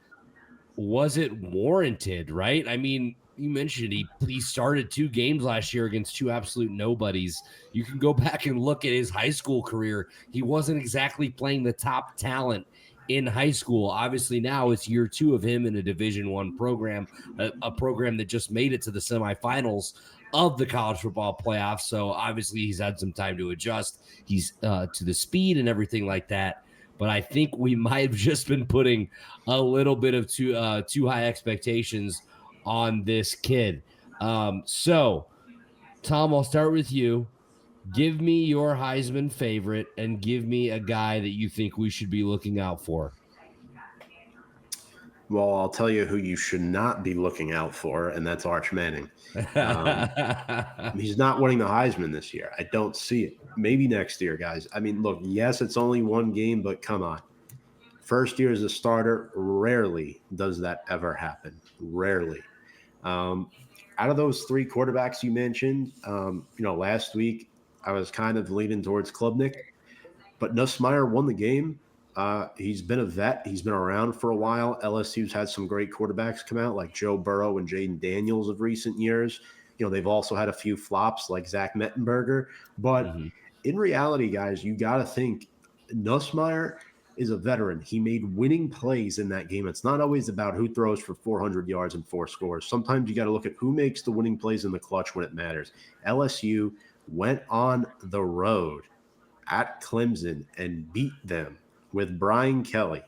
Was it warranted, right? I mean, you mentioned he started two games last year against two absolute nobodies. You can go back and look at his high school career. He wasn't exactly playing the top talent in high school. Obviously, now it's year two of him in a Division I program, a program that just made it to the semifinals of the college football playoffs. So obviously, he's had some time to adjust. He's to the speed and everything like that. But I think we might have just been putting a little bit of too high expectations on this kid. So, Tom, I'll start with you. Give me your Heisman favorite and give me a guy that you think we should be looking out for.
Well, I'll tell you who you should not be looking out for, and that's Arch Manning. Um, he's not winning the Heisman this year. I don't see it. Maybe next year, guys. I mean, look, yes, it's only one game, but come on. First year as a starter, rarely does that ever happen. Rarely. Um, Out of those three quarterbacks you mentioned, last week I was kind of leaning towards Klubnik, but Nussmeier won the game. He's been a vet. He's been around for a while. LSU's had some great quarterbacks come out, like Joe Burrow and Jaden Daniels of recent years. They've also had a few flops like Zach Mettenberger. But
Mm-hmm.
in reality, guys, you got to think Nussmeier is a veteran. He made winning plays in that game. It's not always about who throws for 400 yards and four scores. Sometimes you got to look at who makes the winning plays in the clutch when it matters. LSU went on the road at Clemson and beat them with Brian Kelly.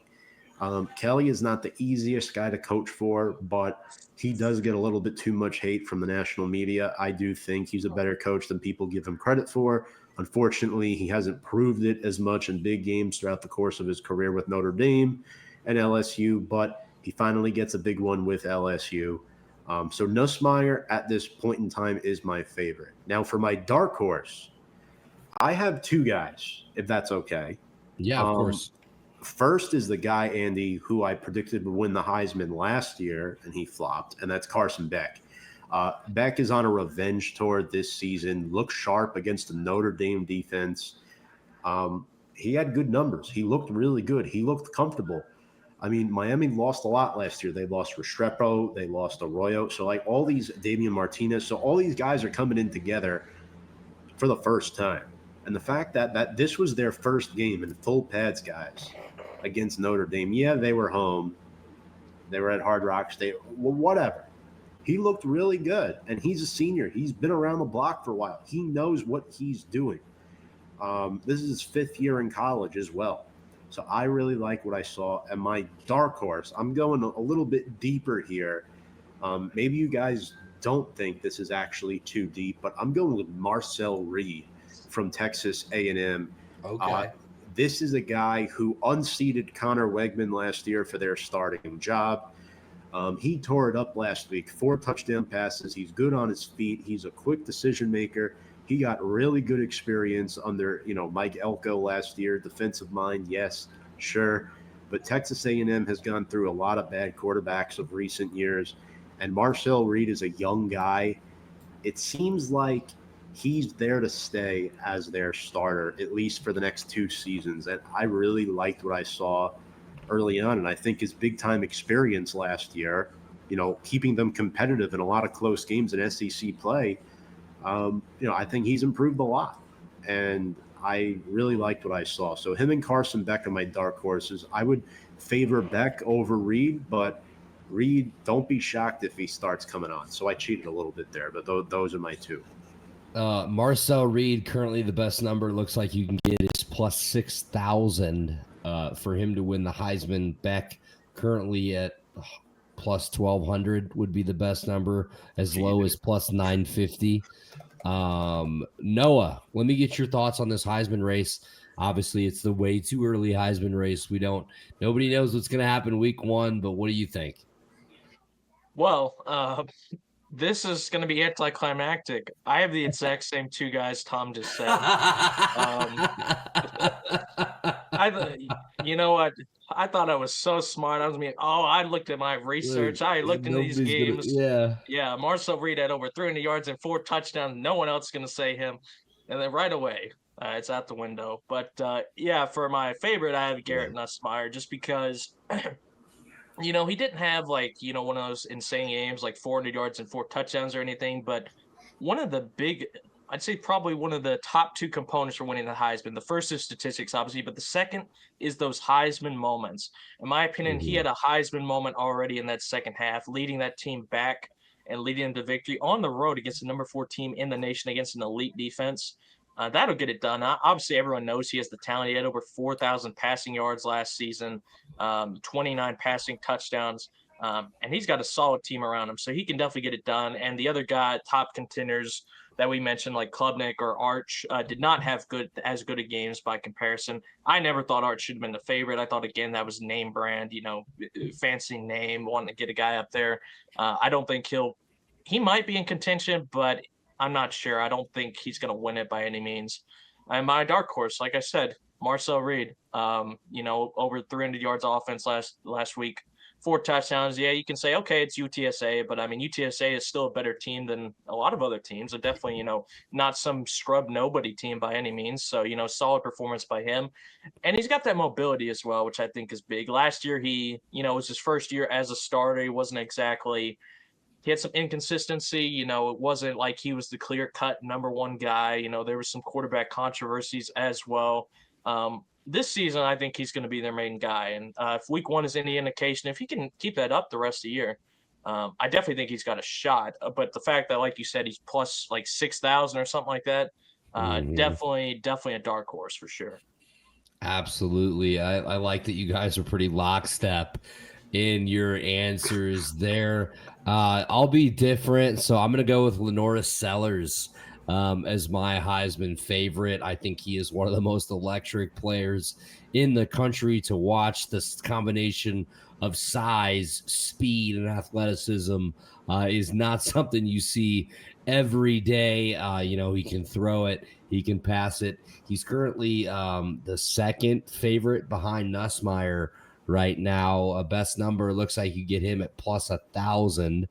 Kelly is not the easiest guy to coach for, but he does get a little bit too much hate from the national media. I do think he's a better coach than people give him credit for. Unfortunately, he hasn't proved it as much in big games throughout the course of his career with Notre Dame and LSU, but he finally gets a big one with LSU. So Nussmeier at this point in time is my favorite. Now for my dark horse, I have two guys, if that's okay.
Yeah, of
Um,
course.
First is the guy, Andy, who I predicted would win the Heisman last year, and he flopped, and that's Carson Beck. Beck is on a revenge tour this season, looks sharp against the Notre Dame defense. He had good numbers. He looked really good. He looked comfortable. I mean, Miami lost a lot last year. They lost Restrepo. They lost Arroyo. So, like, all these, Damian Martinez. So, all these guys are coming in together for the first time. And the fact that this was their first game in full pads, guys, against Notre Dame. Yeah, they were home. They were at Hard Rock State. Well, whatever. He looked really good, and he's a senior. He's been around the block for a while. He knows what he's doing. This is his fifth year in college as well. So I really like what I saw. And my dark horse, I'm going a little bit deeper here. Maybe you guys don't think this is actually too deep, but I'm going with Marcel Reed from Texas A&M.
Okay.
This is a guy who unseated Connor Wegman last year for their starting job. He tore it up last week, 4 touchdown passes. He's good on his feet. He's a quick decision maker. He got really good experience under, Mike Elko last year. Defensive mind, yes, sure. But Texas A&M has gone through a lot of bad quarterbacks of recent years. And Marcel Reed is a young guy. It seems like he's there to stay as their starter, at least for the next 2 seasons. And I really liked what I saw early on. And I think his big time experience last year, keeping them competitive in a lot of close games in SEC play, I think he's improved a lot. And I really liked what I saw. So him and Carson Beck are my dark horses. I would favor Beck over Reed, but Reed, don't be shocked if he starts coming on. So I cheated a little bit there, but those are my two.
Marcel Reed, currently the best number looks like you can get is plus 6,000 for him to win the Heisman. Beck currently at plus 1,200 would be the best number, as low as plus 950. Noah, let me get your thoughts on this Heisman race. Obviously, it's the way too early Heisman race. Nobody knows what's going to happen week 1, but what do you think?
Well, this is going to be anticlimactic. I have the exact same 2 guys Tom just said. You know what? I thought I was so smart. I looked at my research. I looked into these games. Yeah, Marcel Reed had over 300 yards and 4 touchdowns. No one else is going to say him. And then right away, it's out the window. But for my favorite, I have Garrett Nussmeier, just because he didn't have one of those insane games like 400 yards and 4 touchdowns or anything, but I'd say probably one of the top 2 components for winning the Heisman. The first is statistics, obviously, but the second is those Heisman moments. In my opinion, he had a Heisman moment already in that second half, leading that team back and leading them to victory on the road against the number 4 team in the nation against an elite defense. That'll get it done. Obviously, everyone knows he has the talent. He had over 4,000 passing yards last season, 29 passing touchdowns, and he's got a solid team around him, so he can definitely get it done. And the other guy, top contenders that we mentioned, like Klubnik or Arch, did not have as good a games by comparison. I never thought Arch should have been the favorite. I thought, again, that was name brand, fancy name, wanting to get a guy up there. I don't think he might be in contention, but I'm not sure. I don't think he's going to win it by any means. And my dark horse, like I said, Marcel Reed, over 300 yards offense last week, 4 touchdowns. Yeah, you can say, okay, it's UTSA, but I mean, UTSA is still a better team than a lot of other teams. They're definitely, not some scrub nobody team by any means. So, solid performance by him. And he's got that mobility as well, which I think is big. Last year, it was his first year as a starter. He had some inconsistency. It wasn't like he was the clear-cut number 1 guy. There was some quarterback controversies as well. This season, I think he's going to be their main guy. And if week 1 is any indication, if he can keep that up the rest of the year, I definitely think he's got a shot. But the fact that, like you said, he's plus 6,000 or something like that, definitely a dark horse for sure.
Absolutely. I like that you guys are pretty lockstep in your answers there. I'll be different, so I'm going to go with Lenora Sellers as my Heisman favorite. I think he is one of the most electric players in the country to watch. This combination of size, speed, and athleticism is not something you see every day. He can throw it, he can pass it. He's currently the second favorite behind Nussmeier right now. A best number looks like you get him at plus 1,000.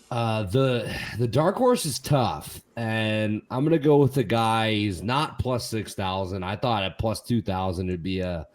The dark horse is tough, and I'm gonna go with the guy. He's not plus 6,000. I thought at plus 2,000 it'd be a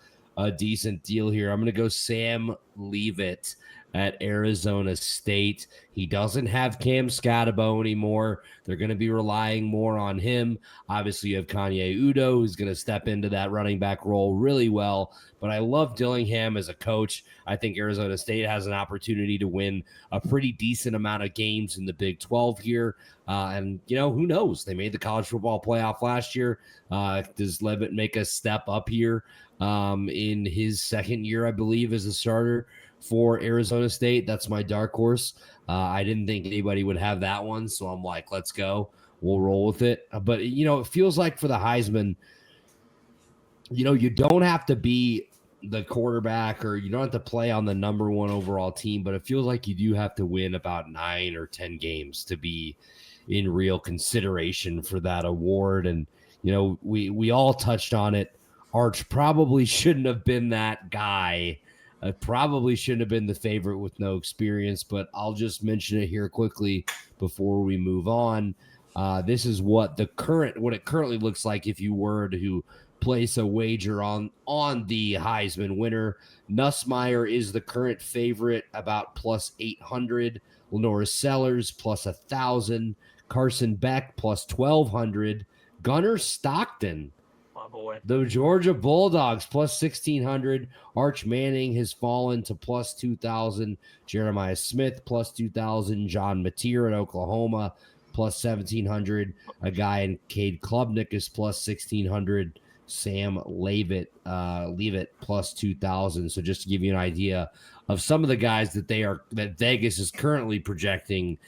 decent deal here. I'm gonna go Sam Leavitt at Arizona State. He doesn't have Cam Scatabo anymore. They're going to be relying more on him. Obviously, you have Kanye Udo, who's going to step into that running back role really well. But I love Dillingham as a coach. I think Arizona State has an opportunity to win a pretty decent amount of games in the Big 12 here. And, who knows? They made the college football playoff last year. Does Leavitt make a step up here in his second year, I believe, as a starter for Arizona State? That's my dark horse. I didn't think anybody would have that one, so I'm like, let's go. We'll roll with it. But, it feels like for the Heisman, you don't have to be the quarterback or you don't have to play on the number 1 overall team, but it feels like you do have to win about 9 or 10 games to be in real consideration for that award. And, we all touched on it. Arch probably shouldn't have been that guy I probably shouldn't have been the favorite with no experience, but I'll just mention it here quickly before we move on. This is what it currently looks like if you were to place a wager on the Heisman winner. Nussmeier is the current favorite, about plus 800. Lenora Sellers plus 1,000. Carson Beck plus 1,200. Gunnar Stockton,
My boy.
the Georgia Bulldogs plus 1,600. Arch Manning has fallen to plus 2,000. Jeremiah Smith plus 2,000. John Mateer at Oklahoma plus 1,700. A guy in Cade Klubnik is plus 1,600. Sam Leavitt plus 2,000. So just to give you an idea of some of the guys that Vegas is currently projecting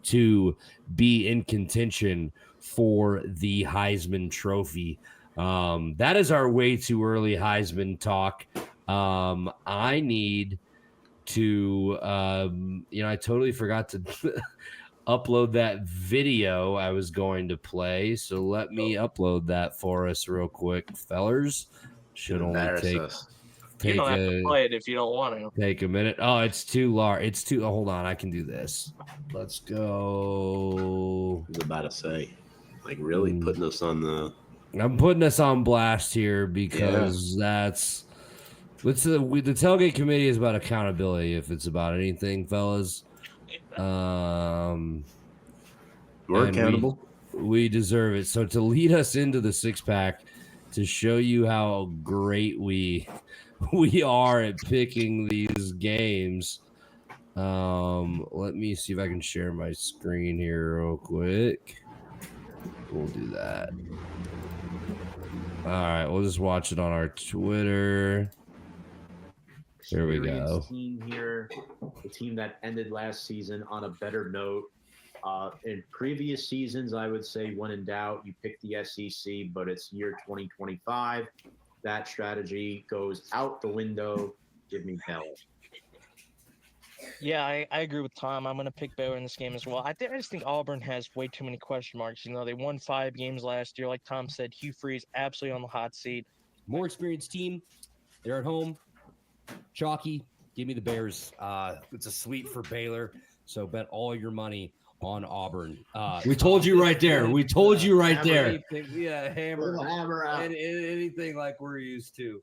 to be in contention for the Heisman Trophy. That is our way too early Heisman talk. I need to, I totally forgot to upload that video I was going to play. So let me upload that for us real quick, fellers. Should only take
You don't have to play it if you don't want to.
Take a minute. Oh, it's too large. Hold on. I can do this. Let's go.
I was about to say, like, really putting us on the.
I'm putting us on blast here because the tailgate committee is about accountability. If it's about anything, fellas,
we're accountable.
We deserve it. So to lead us into the 6-pack, to show you how great we are at picking these games. Let me see if I can share my screen here real quick. We'll do that. All right, we'll just watch it on our Twitter. Here we go.
Team here, the team that ended last season on a better note. In previous seasons, I would say when in doubt, you pick the SEC, but it's year 2025. That strategy goes out the window. Give me Bell.
Yeah, I agree with Tom. I'm going to pick Baylor in this game as well. I just think Auburn has way too many question marks. They won 5 games last year. Like Tom said, Hugh Freeze absolutely on the hot seat.
More experienced team. They're at home. Chalky, give me the Bears. It's a sweep for Baylor. So bet all your money on Auburn. We told you right there. We told you right there.
Yeah, hammer out. Anything like we're used to.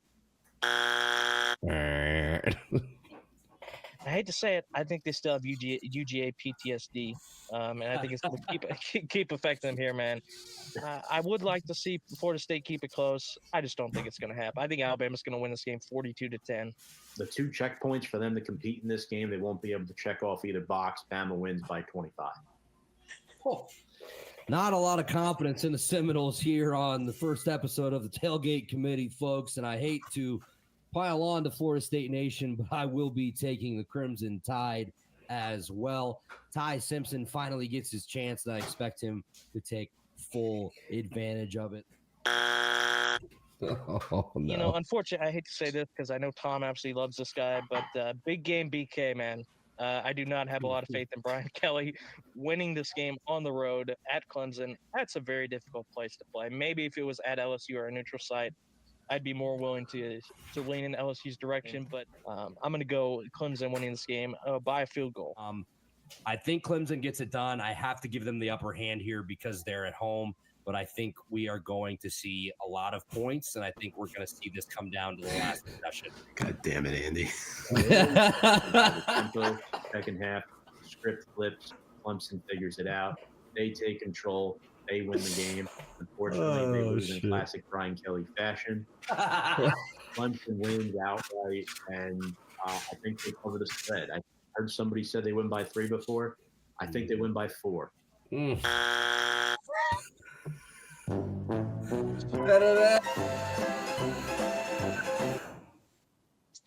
I hate to say it, I think they still have UGA PTSD, and I think it's going to keep affecting them here, man. I would like to see Florida State keep it close. I just don't think it's going to happen. I think Alabama's going to win this game 42-10.
The 2 checkpoints for them to compete in this game, they won't be able to check off either box. Bama wins by 25.
Oh, not a lot of confidence in the Seminoles here on the first episode of the Tailgate Committee, folks, and I hate to pile on to Florida State Nation, but I will be taking the Crimson Tide as well. Ty Simpson finally gets his chance, and I expect him to take full advantage of it.
Oh, no. Unfortunately, I hate to say this because I know Tom absolutely loves this guy, but big game BK, man. I do not have a lot of faith in Brian Kelly winning this game on the road at Clemson. That's a very difficult place to play. Maybe if it was at LSU or a neutral site, I'd be more willing to lean in LSU's direction, but I'm going to go Clemson winning this game by a field goal.
I think Clemson gets it done. I have to give them the upper hand here because they're at home, but I think we are going to see a lot of points, and I think we're going to see this come down to the last possession.
God damn it, Andy.
Tempo, second half, script flips, Clemson figures it out. They take control. They win the game. Unfortunately, they lose in classic Brian Kelly fashion. Clemson wins outright, and I think they cover the spread. I heard somebody said they win by 3 before. I think they win by 4.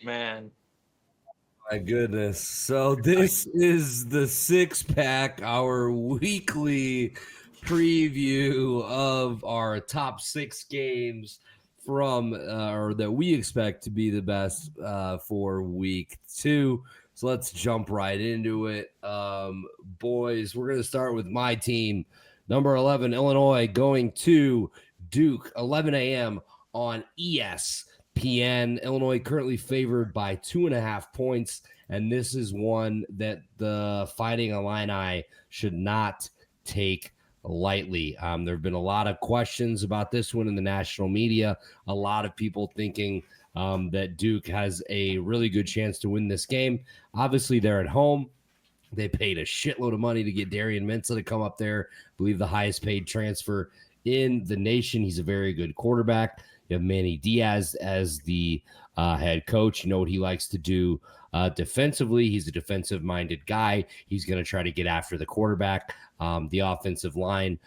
Man.
My goodness. So this is the 6-pack, our weekly preview of our top 6 games from or that we expect to be the best for week 2. So let's jump right into it. Boys, we're going to start with my team. Number 11, Illinois, going to Duke, 11 a.m. on ESPN. ESPN. Illinois currently favored by 2.5 points, and this is one that the Fighting Illini should not take lightly. There have been a lot of questions about this one in the national media. A lot of people thinking that Duke has a really good chance to win this game. Obviously, they're at home. They paid a shitload of money to get Darian Mensah to come up there. I believe the highest paid transfer in the nation. He's a very good quarterback. You have Manny Diaz as the head coach. You know what he likes to do defensively. He's a defensive-minded guy. He's going to try to get after the quarterback. The offensive line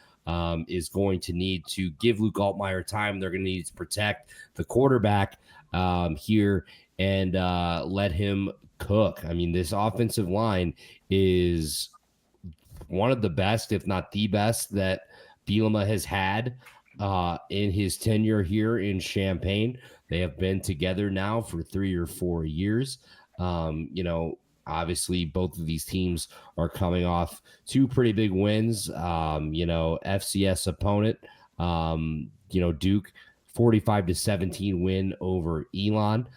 is going to need to give Luke Altmaier time. They're going to need to protect the quarterback here and let him cook. I mean, this offensive line is one of the best, if not the best, that Bielema has had in his tenure here in Champaign. They have been together now for 3 or 4 years. Obviously, both of these teams are coming off 2 pretty big wins. FCS opponent, Duke, 45-17 win over Elon.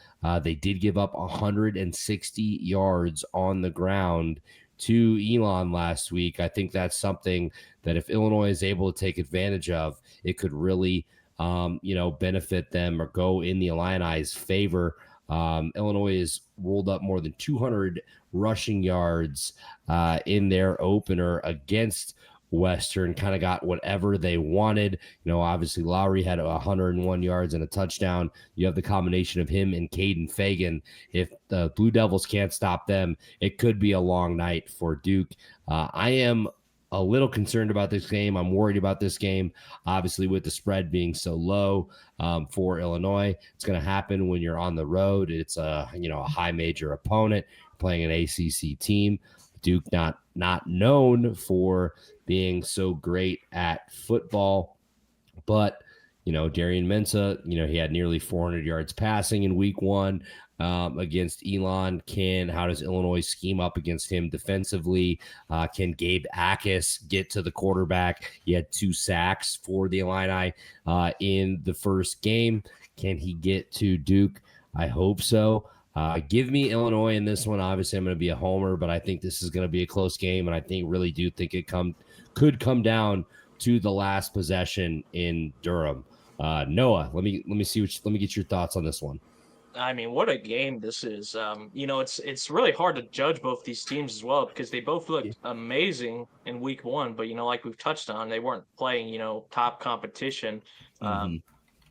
They did give up 160 yards on the ground to Elon last week. I think that's something that if Illinois is able to take advantage of, it could really, benefit them or go in the Illini's favor. Illinois has rolled up more than 200 rushing yards in their opener against Western, kind of got whatever they wanted. Obviously Lowry had 101 yards and a touchdown. You have the combination of him and Caden Fagan. If the Blue Devils can't stop them, it could be a long night for Duke. I am a little concerned about this game. I'm worried about this game, obviously, with the spread being so low for Illinois. It's going to happen when you're on the road. It's a high major opponent playing an ACC team. Duke not known for being so great at football, but Darian Mensah, he had nearly 400 yards passing in week 1 against Elon. How does Illinois scheme up against him defensively? Can Gabe Akis get to the quarterback? He had 2 sacks for the Illini in the first game. Can he get to Duke? I hope so. Give me Illinois in this one. Obviously, I'm going to be a homer, but I think this is going to be a close game, and I really do think it could come down to the last possession in Durham. Noah, let me get your thoughts on this one.
I mean, what a game this is. It's really hard to judge both these teams as well because they both looked amazing in week 1, but like we've touched on, they weren't playing top competition.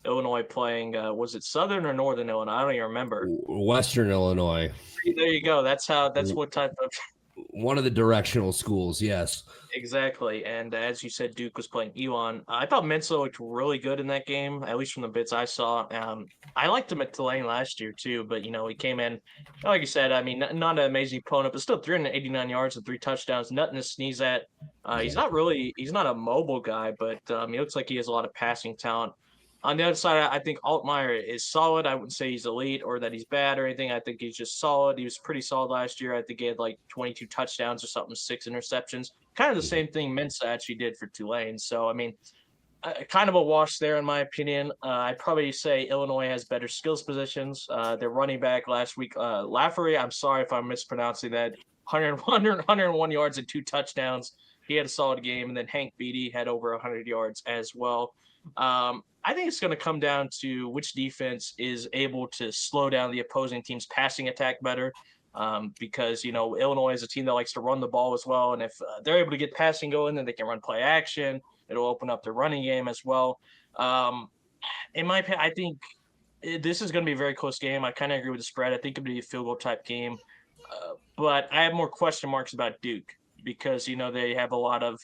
Illinois playing, was it Southern or Northern Illinois? I don't even remember.
Western Illinois.
There you go. That's what type of.
One of the directional schools, yes.
Exactly. And as you said, Duke was playing Elon. I thought Mensah looked really good in that game, at least from the bits I saw. I liked him at Tulane last year too, but he came in, like you said, I mean, not an amazing opponent, but still 389 yards and 3 touchdowns, nothing to sneeze at. He's not a mobile guy, but he looks like he has a lot of passing talent. On the other side, I think Altmaier is solid. I wouldn't say he's elite or that he's bad or anything. I think he's just solid. He was pretty solid last year. I think he had like 22 touchdowns or something, 6 interceptions. Kind of the same thing Mensah actually did for Tulane. So, I mean, kind of a wash there in my opinion. I'd probably say Illinois has better skills positions. Their running back last week, Lafferty, I'm sorry if I'm mispronouncing that, 101 yards and 2 touchdowns. He had a solid game. And then Hank Beatty had over 100 yards as well. I think it's going to come down to which defense is able to slow down the opposing team's passing attack better. Because, Illinois is a team that likes to run the ball as well. And if they're able to get passing going, then they can run play action. It'll open up the running game as well. In my opinion, I think this is going to be a very close game. I kind of agree with the spread. I think it'll be a field goal type game. But I have more question marks about Duke because, they have a lot of,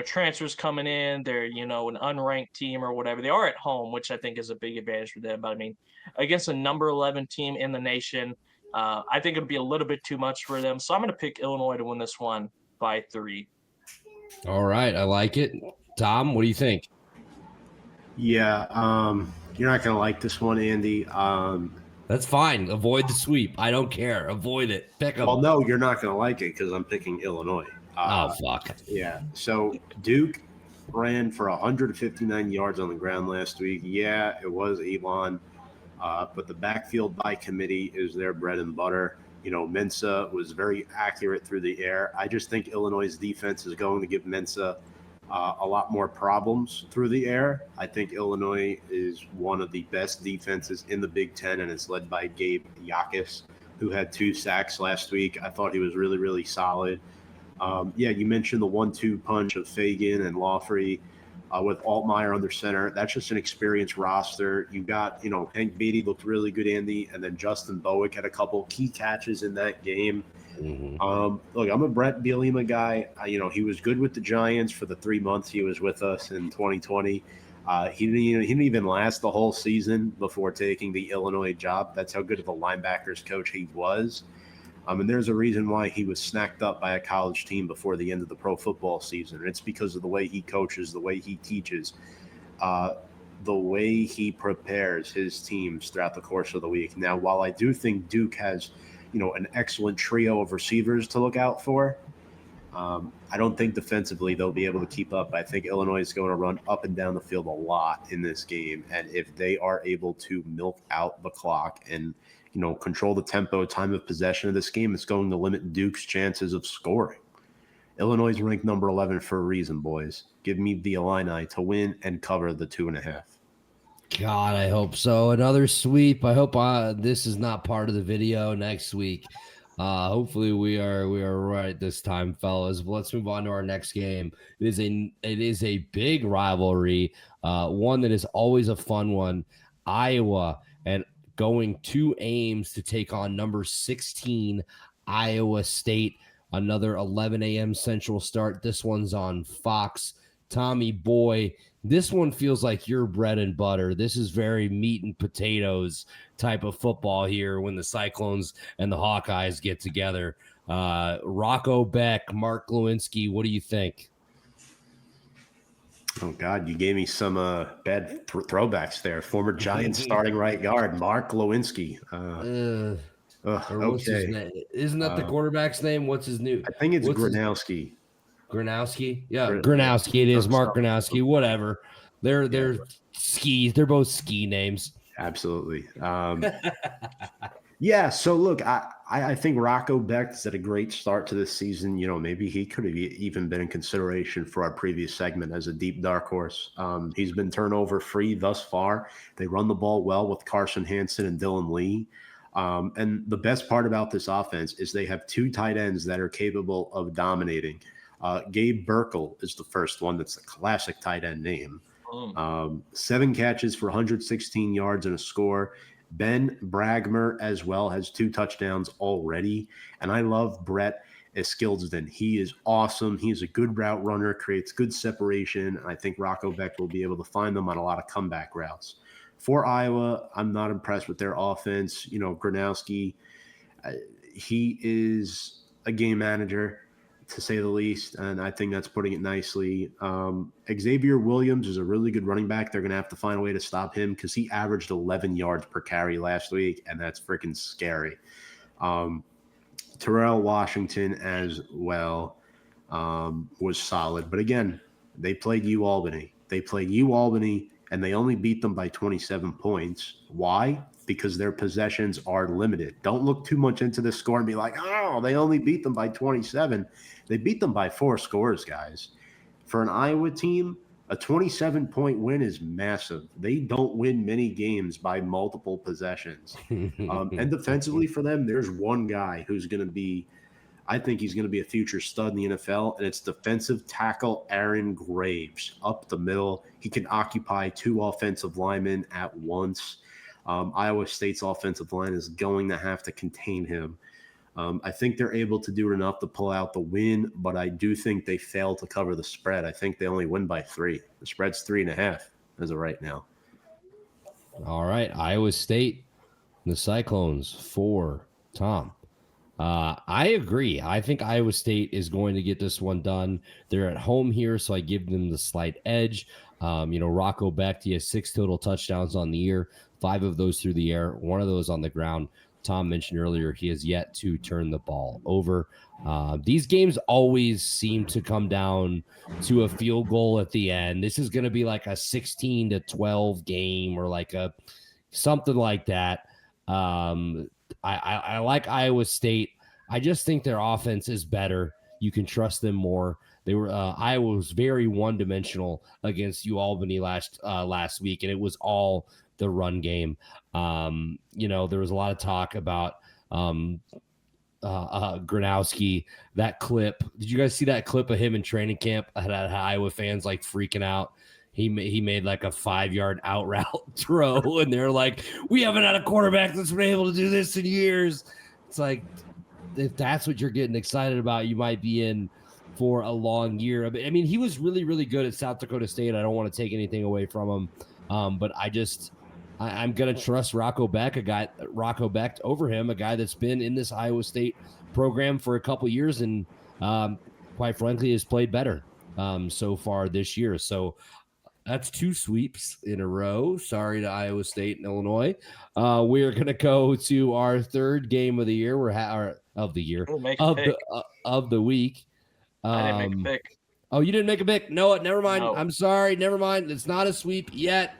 transfers coming in. They're, an unranked team or whatever. They are at home, which I think is a big advantage for them. But, I mean, against a number 11 team in the nation, I think it'll be a little bit too much for them. So I'm going to pick Illinois to win this one by 3.
All right. I like it. Tom, what do you think?
Yeah. You're not going to like this one, Andy.
That's fine. Avoid the sweep. I don't care. Avoid it. Pick them.
Well, no, you're not going to like it because I'm picking Illinois.
Fuck.
Yeah. So Duke ran for 159 yards on the ground last week. Yeah, it was Elon. But the backfield by committee is their bread and butter. Mensa was very accurate through the air. I just think Illinois' defense is going to give Mensa a lot more problems through the air. I think Illinois is one of the best defenses in the Big Ten, and it's led by Gabe Yakis, who had 2 sacks last week. I thought he was really, really solid. You mentioned the 1-2 punch of Fagan and Lawfrey with Altmaier under center. That's just an experienced roster. You got, Hank Beatty looked really good, Andy, and then Justin Bowick had a couple key catches in that game. Mm-hmm. Look, I'm a Brett Bielema guy. He was good with the Giants for the 3 months he was with us in 2020. He didn't even last the whole season before taking the Illinois job. That's how good of a linebackers coach he was. And there's a reason why he was snacked up by a college team before the end of the pro football season. And it's because of the way he coaches, the way he teaches, the way he prepares his teams throughout the course of the week. Now, while I do think Duke has, an excellent trio of receivers to look out for, I don't think defensively they'll be able to keep up. I think Illinois is going to run up and down the field a lot in this game. And if they are able to milk out the clock and control the tempo, time of possession of this game, it's going to limit Duke's chances of scoring. Illinois is ranked number 11 for a reason, boys. Give me the Illini to win and cover the 2.5.
God, I hope so. Another sweep. I hope this is not part of the video next week. Hopefully we are right this time, fellas. But let's move on to our next game. It is a big rivalry, one that is always a fun one. Iowa and going to Ames to take on number 16 Iowa State. Another 11 a.m. Central start. This one's on Fox. Tommy boy, this one feels like your bread and butter. This is very meat and potatoes type of football here when the Cyclones and the Hawkeyes get together. Rocco Beck, Mark Lewinsky, what do you think?
Oh, God, you gave me some bad throwbacks there. Former Giants starting right guard, Mark Lewinsky.
What's his name? Isn't that the quarterback's name? What's his new?
I think it's Gronowski.
Gronowski? Yeah, Gronowski. It is Mark Gronowski. Whatever. They're skis. They're both ski names.
Absolutely. Yeah, so look, I think Rocco Beck's at a great start to this season. Maybe he could have even been in consideration for our previous segment as a deep dark horse. He's been turnover free thus far. They run the ball well with Carson Hansen and Dylan Lee. And the best part about this offense is they have 2 tight ends that are capable of dominating. Gabe Burkle is the first one. That's a classic tight end name. 7 catches for 116 yards and a score. Ben Bragmer as well has 2 touchdowns already. And I love Brett Eskildsen. He is awesome. He is a good route runner, creates good separation. I think Rocco Beck will be able to find them on a lot of comeback routes. For Iowa, I'm not impressed with their offense. Gronowski, he is a game manager, to say the least, and I think that's putting it nicely. Xavier Williams is a really good running back. They're going to have to find a way to stop him because he averaged 11 yards per carry last week, and that's freaking scary. Terrell Washington as well was solid. But again, they played UAlbany. And they only beat them by 27 points. Why? Because their possessions are limited. Don't look too much into the score and be like, oh, they only beat them by 27. They beat them by 4 scores, guys. For an Iowa team, a 27-point win is massive. They don't win many games by multiple possessions. And defensively for them, there's one guy who's going to be, I think he's going to be a future stud in the NFL, and it's defensive tackle Aaron Graves up the middle. He can occupy 2 offensive linemen at once. Iowa State's offensive line is going to have to contain him. I think they're able to do it enough to pull out the win, but I do think they fail to cover the spread. I think they only win by 3. The spread's 3.5 as of right now.
All right, Iowa State, the Cyclones for Tom. I agree. I think Iowa State is going to get this one done. They're at home here, so I give them the slight edge. Rocco Beck, he has 6 total touchdowns on the year, 5 of those through the air, 1 of those on the ground. Tom mentioned earlier he has yet to turn the ball over. These games always seem to come down to a field goal at the end. This is going to be like a 16-12 game or like a something like that. I like Iowa State. I just think their offense is better. You can trust them more. They were Iowa was very one-dimensional against UAlbany last week, and it was all the run game. There was a lot of talk about Gronowski. That clip. Did you guys see that clip of him in training camp? Had Iowa fans like freaking out. He made like a 5-yard out route throw, and they're like, "We haven't had a quarterback that's been able to do this in years." It's like, if that's what you're getting excited about, you might be in for a long year. I mean, he was really, really good at South Dakota State. I don't want to take anything away from him, but I'm going to trust Rocco Beck over him, a guy that's been in this Iowa State program for a couple years and quite frankly has played better so far this year. So that's 2 sweeps in a row. Sorry to Iowa State and Illinois. We're going to go to our 3rd game of the year. Of the week.
I didn't make a pick.
Oh, you didn't make a pick? No, never mind.
No.
I'm sorry. Never mind. It's not a sweep yet.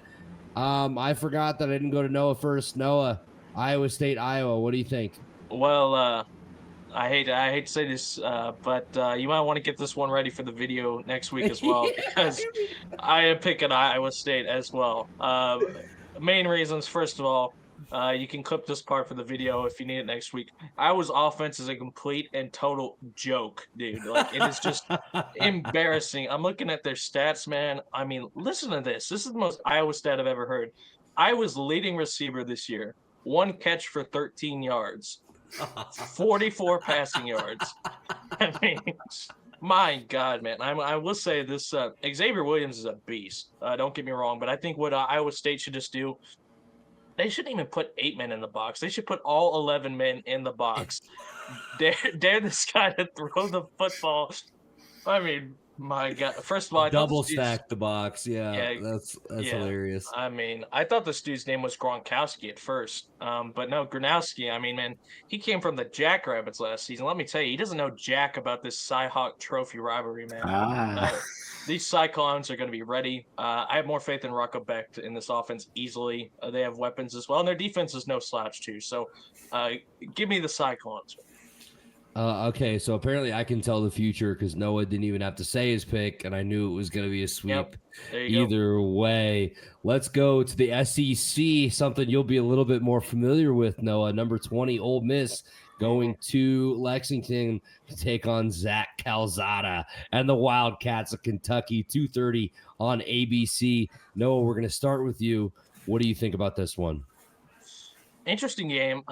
I forgot that I didn't go to Noah first. Noah, Iowa State, Iowa. What do you think?
Well, I hate to say this, but you might want to get this one ready for the video next week as well, because I am picking Iowa State as well. Main reasons, first of all, you can clip this part for the video if you need it next week. Iowa's offense is a complete and total joke, dude. Like, it is just embarrassing. I'm looking at their stats, man. I mean, listen to this. This is the most Iowa stat I've ever heard. Iowa's leading receiver this year, 1 catch for 13 yards. 44 passing yards. I mean, my God, man. I will say this, Xavier Williams is a beast. Don't get me wrong, but I think what Iowa State should just do, they shouldn't even put 8 men in the box. They should put all 11 men in the box. Dare this guy to throw the football. I mean, my God. First of all, I
double stack the box. Yeah, that's hilarious.
I mean, I thought this dude's name was Gronkowski at first, but no, Gronowski. I mean, man, he came from the Jackrabbits last season. Let me tell you, he doesn't know jack about this Cy-Hawk Trophy rivalry, man. These Cyclones are going to be ready. I have more faith in Rocco Beck in this offense easily. They have weapons as well, and their defense is no slouch too. So, give me the Cyclones.
Okay, so apparently I can tell the future because Noah didn't even have to say his pick, and I knew it was going to be a sweep.
Yep. There you
Either way, let's go to the SEC, something you'll be a little bit more familiar with, Noah. Number 20, Ole Miss, going to Lexington to take on Zach Calzada and the Wildcats of Kentucky, 2:30 on ABC. Noah, we're going to start with you. What do you think about this one?
Interesting game.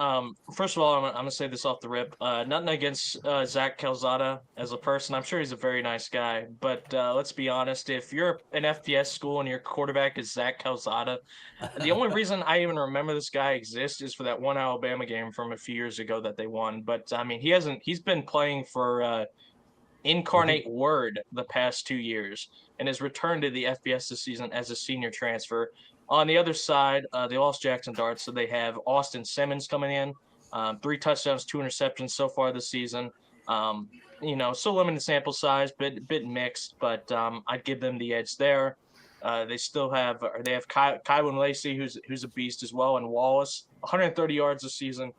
First of all, I'm going to say this off the rip. Nothing against Zach Calzada as a person. I'm sure he's a very nice guy. But let's be honest. If you're an FBS school and your quarterback is Zach Calzada, the only reason I even remember this guy exists is for that one Alabama game from a few years ago that they won. But, I mean, he's been playing for Incarnate Word the past 2 years and has returned to the FBS this season as a senior transfer. On the other side, they lost Jackson Dart, so they have Austin Simmons coming in. 3 touchdowns, 2 interceptions so far this season. So limited sample size, bit mixed, but I'd give them the edge there. They have Kylin Lacey, who's a beast as well, and Wallace, 130 yards this season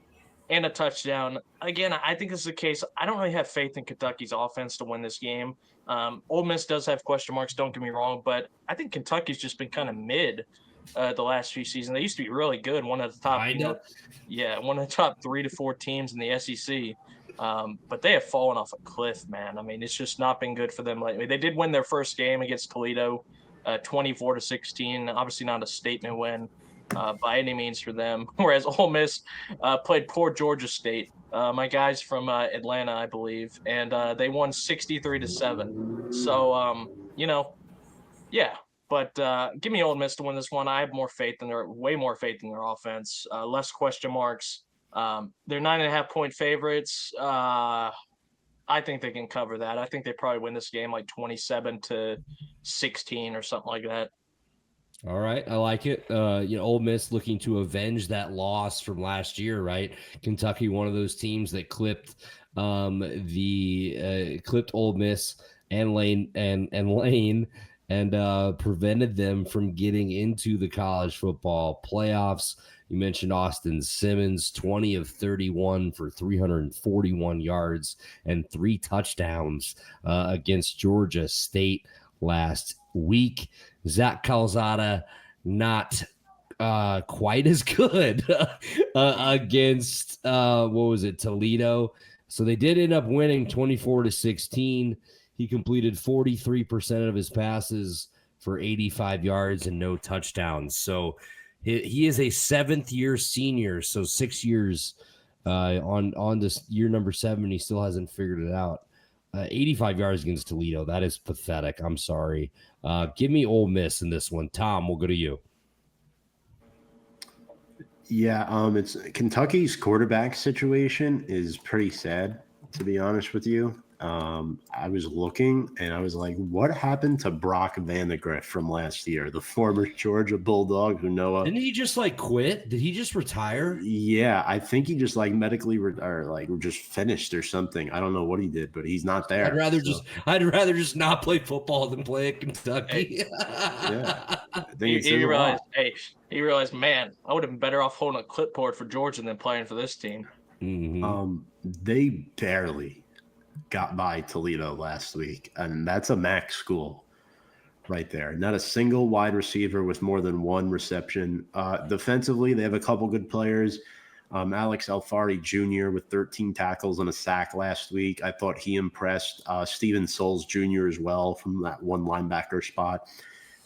and a touchdown. Again, I think this is the case. I don't really have faith in Kentucky's offense to win this game. Ole Miss does have question marks, don't get me wrong, but I think Kentucky's just been kind of mid the last few seasons. They used to be really good, one of the top 3 to 4 teams in the SEC. But they have fallen off a cliff, man. I mean, it's just not been good for them lately. They did win their first game against Toledo, 24-16. Obviously not a statement win by any means for them. Whereas Ole Miss played poor Georgia State, my guys from Atlanta, I believe, and they won 63-7. So, yeah. But give me Ole Miss to win this one. I have way more faith in their offense. Less question marks. They're 9.5-point favorites. I think they can cover that. I think they probably win this game like 27-16 or something like that.
All right, I like it. Ole Miss looking to avenge that loss from last year, right? Kentucky, one of those teams that clipped Ole Miss and Lane and prevented them from getting into the college football playoffs. You mentioned Austin Simmons, 20 of 31 for 341 yards and 3 touchdowns against Georgia State last week. Zach Calzada, not quite as good against Toledo. So they did end up winning 24-16. He completed 43% of his passes for 85 yards and no touchdowns. So he is a 7th-year senior, so 6 years on this year number 7. He still hasn't figured it out. 85 yards against Toledo. That is pathetic. I'm sorry. Give me Ole Miss in this one. Tom, we'll go to you.
Yeah, it's Kentucky's quarterback situation is pretty sad, to be honest with you. I was looking and I was like, what happened to Brock Vandegrift from last year, the former Georgia Bulldog who Noah?
Didn't he just quit? Did he just retire?
Yeah, I think he just medically just finished or something. I don't know what he did, but he's not there.
I'd rather just not play football than play at Kentucky.
Yeah,
he realized, man, I would have been better off holding a clipboard for Georgia than playing for this team.
Mm-hmm.
They barely got by Toledo last week, and that's a MAC school right there. Not a single wide receiver with more than 1 reception. Defensively, they have a couple good players. Alex Alfari Jr. with 13 tackles and a sack last week. I thought he impressed. Steven Souls Jr. as well from that one linebacker spot.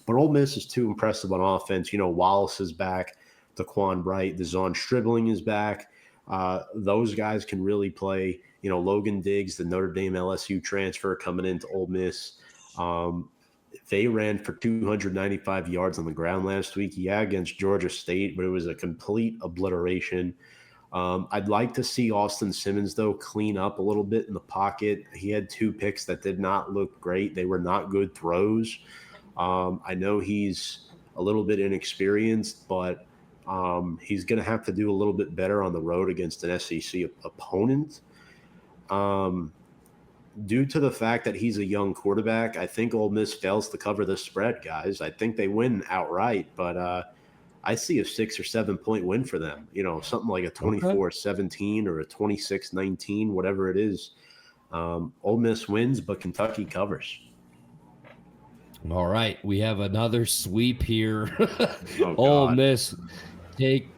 But Ole Miss is too impressive on offense. Wallace is back. Daquan Bright, Dazon Stribling is back. Those guys can really play. Logan Diggs, the Notre Dame LSU transfer coming into Ole Miss. They ran for 295 yards on the ground last week. Yeah, against Georgia State, but it was a complete obliteration. I'd like to see Austin Simmons, though, clean up a little bit in the pocket. He had 2 picks that did not look great. They were not good throws. I know he's a little bit inexperienced, but he's going to have to do a little bit better on the road against an SEC opponent. Due to the fact that he's a young quarterback, I think Ole Miss fails to cover the spread, guys. I think they win outright, but I see a 6 or 7 point win for them. Something like a 24-17 or a 26-19, whatever it is. Ole Miss wins, but Kentucky covers.
All right, we have another sweep here.
Ole
Miss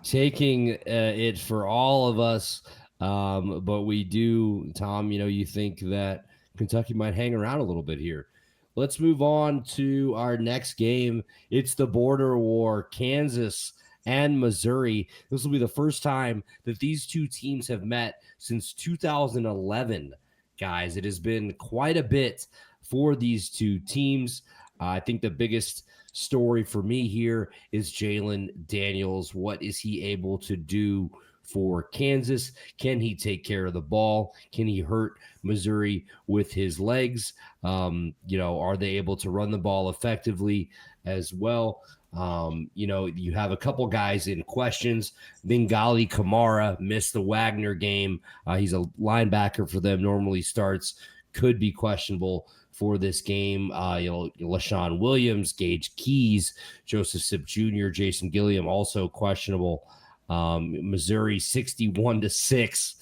taking it for all of us. But we do, Tom, you think that Kentucky might hang around a little bit here. Let's move on to our next game. It's the border war, Kansas and Missouri. This will be the first time that these two teams have met since 2011, guys. It has been quite a bit for these two teams. I think the biggest story for me here is Jalen Daniels. What is he able to do for Kansas? Can he take care of the ball? Can he hurt Missouri with his legs? Are they able to run the ball effectively as well? You have a couple guys in questions. Bengali Kamara missed the Wagner game. He's a linebacker for them, normally starts, could be questionable for this game. LaShawn Williams, Gage Keys, Joseph Sipp Jr., Jason Gilliam also questionable. Missouri 61-6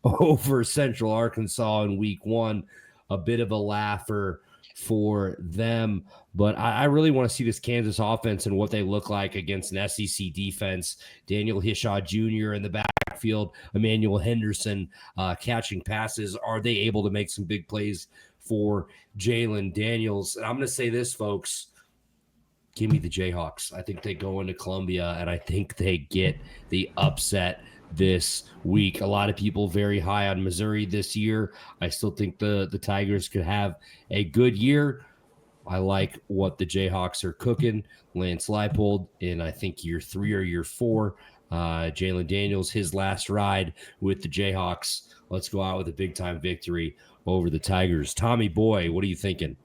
over Central Arkansas in week 1. A bit of a laugher for them. But I really want to see this Kansas offense and what they look like against an SEC defense. Daniel Hishaw Jr. in the backfield, Emmanuel Henderson catching passes. Are they able to make some big plays for Jalen Daniels? And I'm going to say this, folks. Give me the Jayhawks. I think they go into Columbia, and I think they get the upset this week. A lot of people very high on Missouri this year. I still think the Tigers could have a good year. I like what the Jayhawks are cooking. Lance Leipold in, I think, year 3 or year 4. Jalen Daniels, his last ride with the Jayhawks. Let's go out with a big-time victory over the Tigers. Tommy Boy, what are you thinking?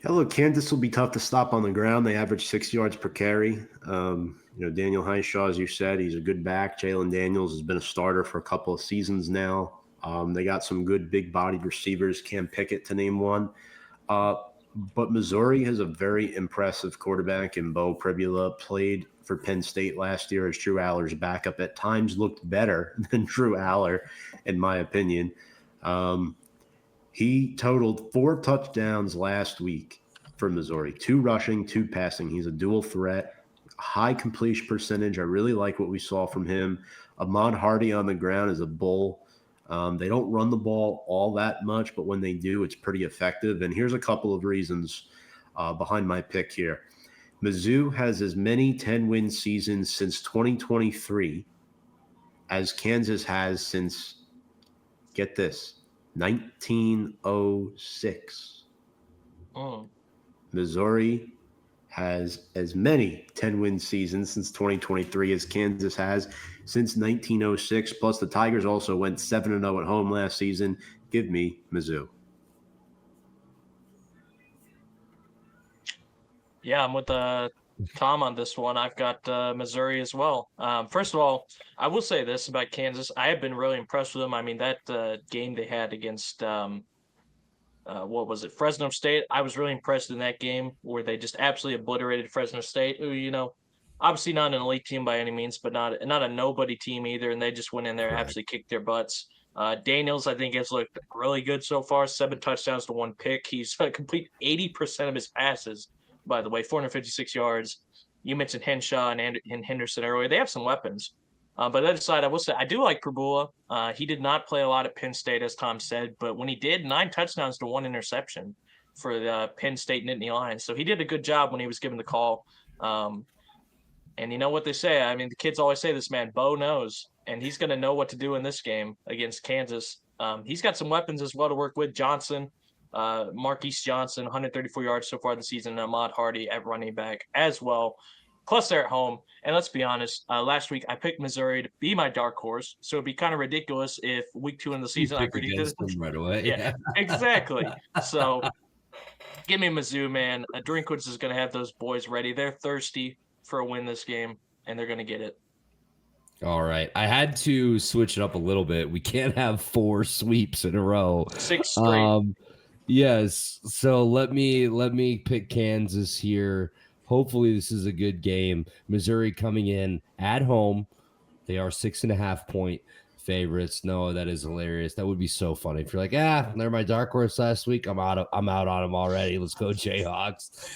Yeah, look, Kansas will be tough to stop on the ground. They average 6 yards per carry. Daniel Hishaw, as you said, he's a good back. Jalen Daniels has been a starter for a couple of seasons now. They got some good big-bodied receivers, Cam Pickett to name one. But Missouri has a very impressive quarterback in Bo Pribula. Played for Penn State last year as Drew Aller's backup. At times looked better than Drew Aller, in my opinion. He totaled 4 touchdowns last week for Missouri. 2 rushing, 2 passing. He's a dual threat. High completion percentage. I really like what we saw from him. Ahmad Hardy on the ground is a bull. They don't run the ball all that much, but when they do, it's pretty effective. And here's a couple of reasons behind my pick here. Mizzou has as many 10-win seasons since 2023 as Kansas has since, get this, 1906. Missouri has as many 10-win seasons since 2023 as Kansas has since 1906. Plus, the Tigers also went 7-0 at home last season. Give me Mizzou.
Yeah, I'm with Tom on this one. I've got Missouri as well. First of all, I will say this about Kansas. I have been really impressed with them. I mean, that game they had against what was it, Fresno State? I was really impressed in that game where they just absolutely obliterated Fresno State, who, obviously not an elite team by any means, but not a nobody team either, and they just went in there and absolutely kicked their butts. Daniels, I think, has looked really good so far. 7 touchdowns to 1 pick. He's complete 80% of his passes, by the way, 456 yards. You mentioned Henshaw and Henderson earlier. They have some weapons. But that aside, I will say I do like Pribula. He did not play a lot at Penn State, as Tom said, but when he did, 9 touchdowns to 1 interception for the Penn State Nittany Lions. So he did a good job when he was given the call. And you know what they say? I mean, the kids always say this, man, Bo knows, and he's going to know what to do in this game against Kansas. He's got some weapons as well to work with. Johnson, Marquise Johnson, 134 yards so far this season, and Ahmad Hardy at running back as well. Plus, they're at home. And let's be honest, last week I picked Missouri to be my dark horse. So it'd be kind of ridiculous if week 2 in the season I predicted
them right away.
Yeah, exactly. So give me Mizzou, man. Drinkwitz is going to have those boys ready. They're thirsty for a win this game, and they're going to get it.
All right. I had to switch it up a little bit. We can't have 4 sweeps in a row.
6 straight.
Yes. So let me pick Kansas here. Hopefully this is a good game. Missouri coming in at home. They are 6.5 point favorites. No, that is hilarious. That would be so funny. If you're like, they're my dark horse last week. I'm out on them already. Let's go Jayhawks.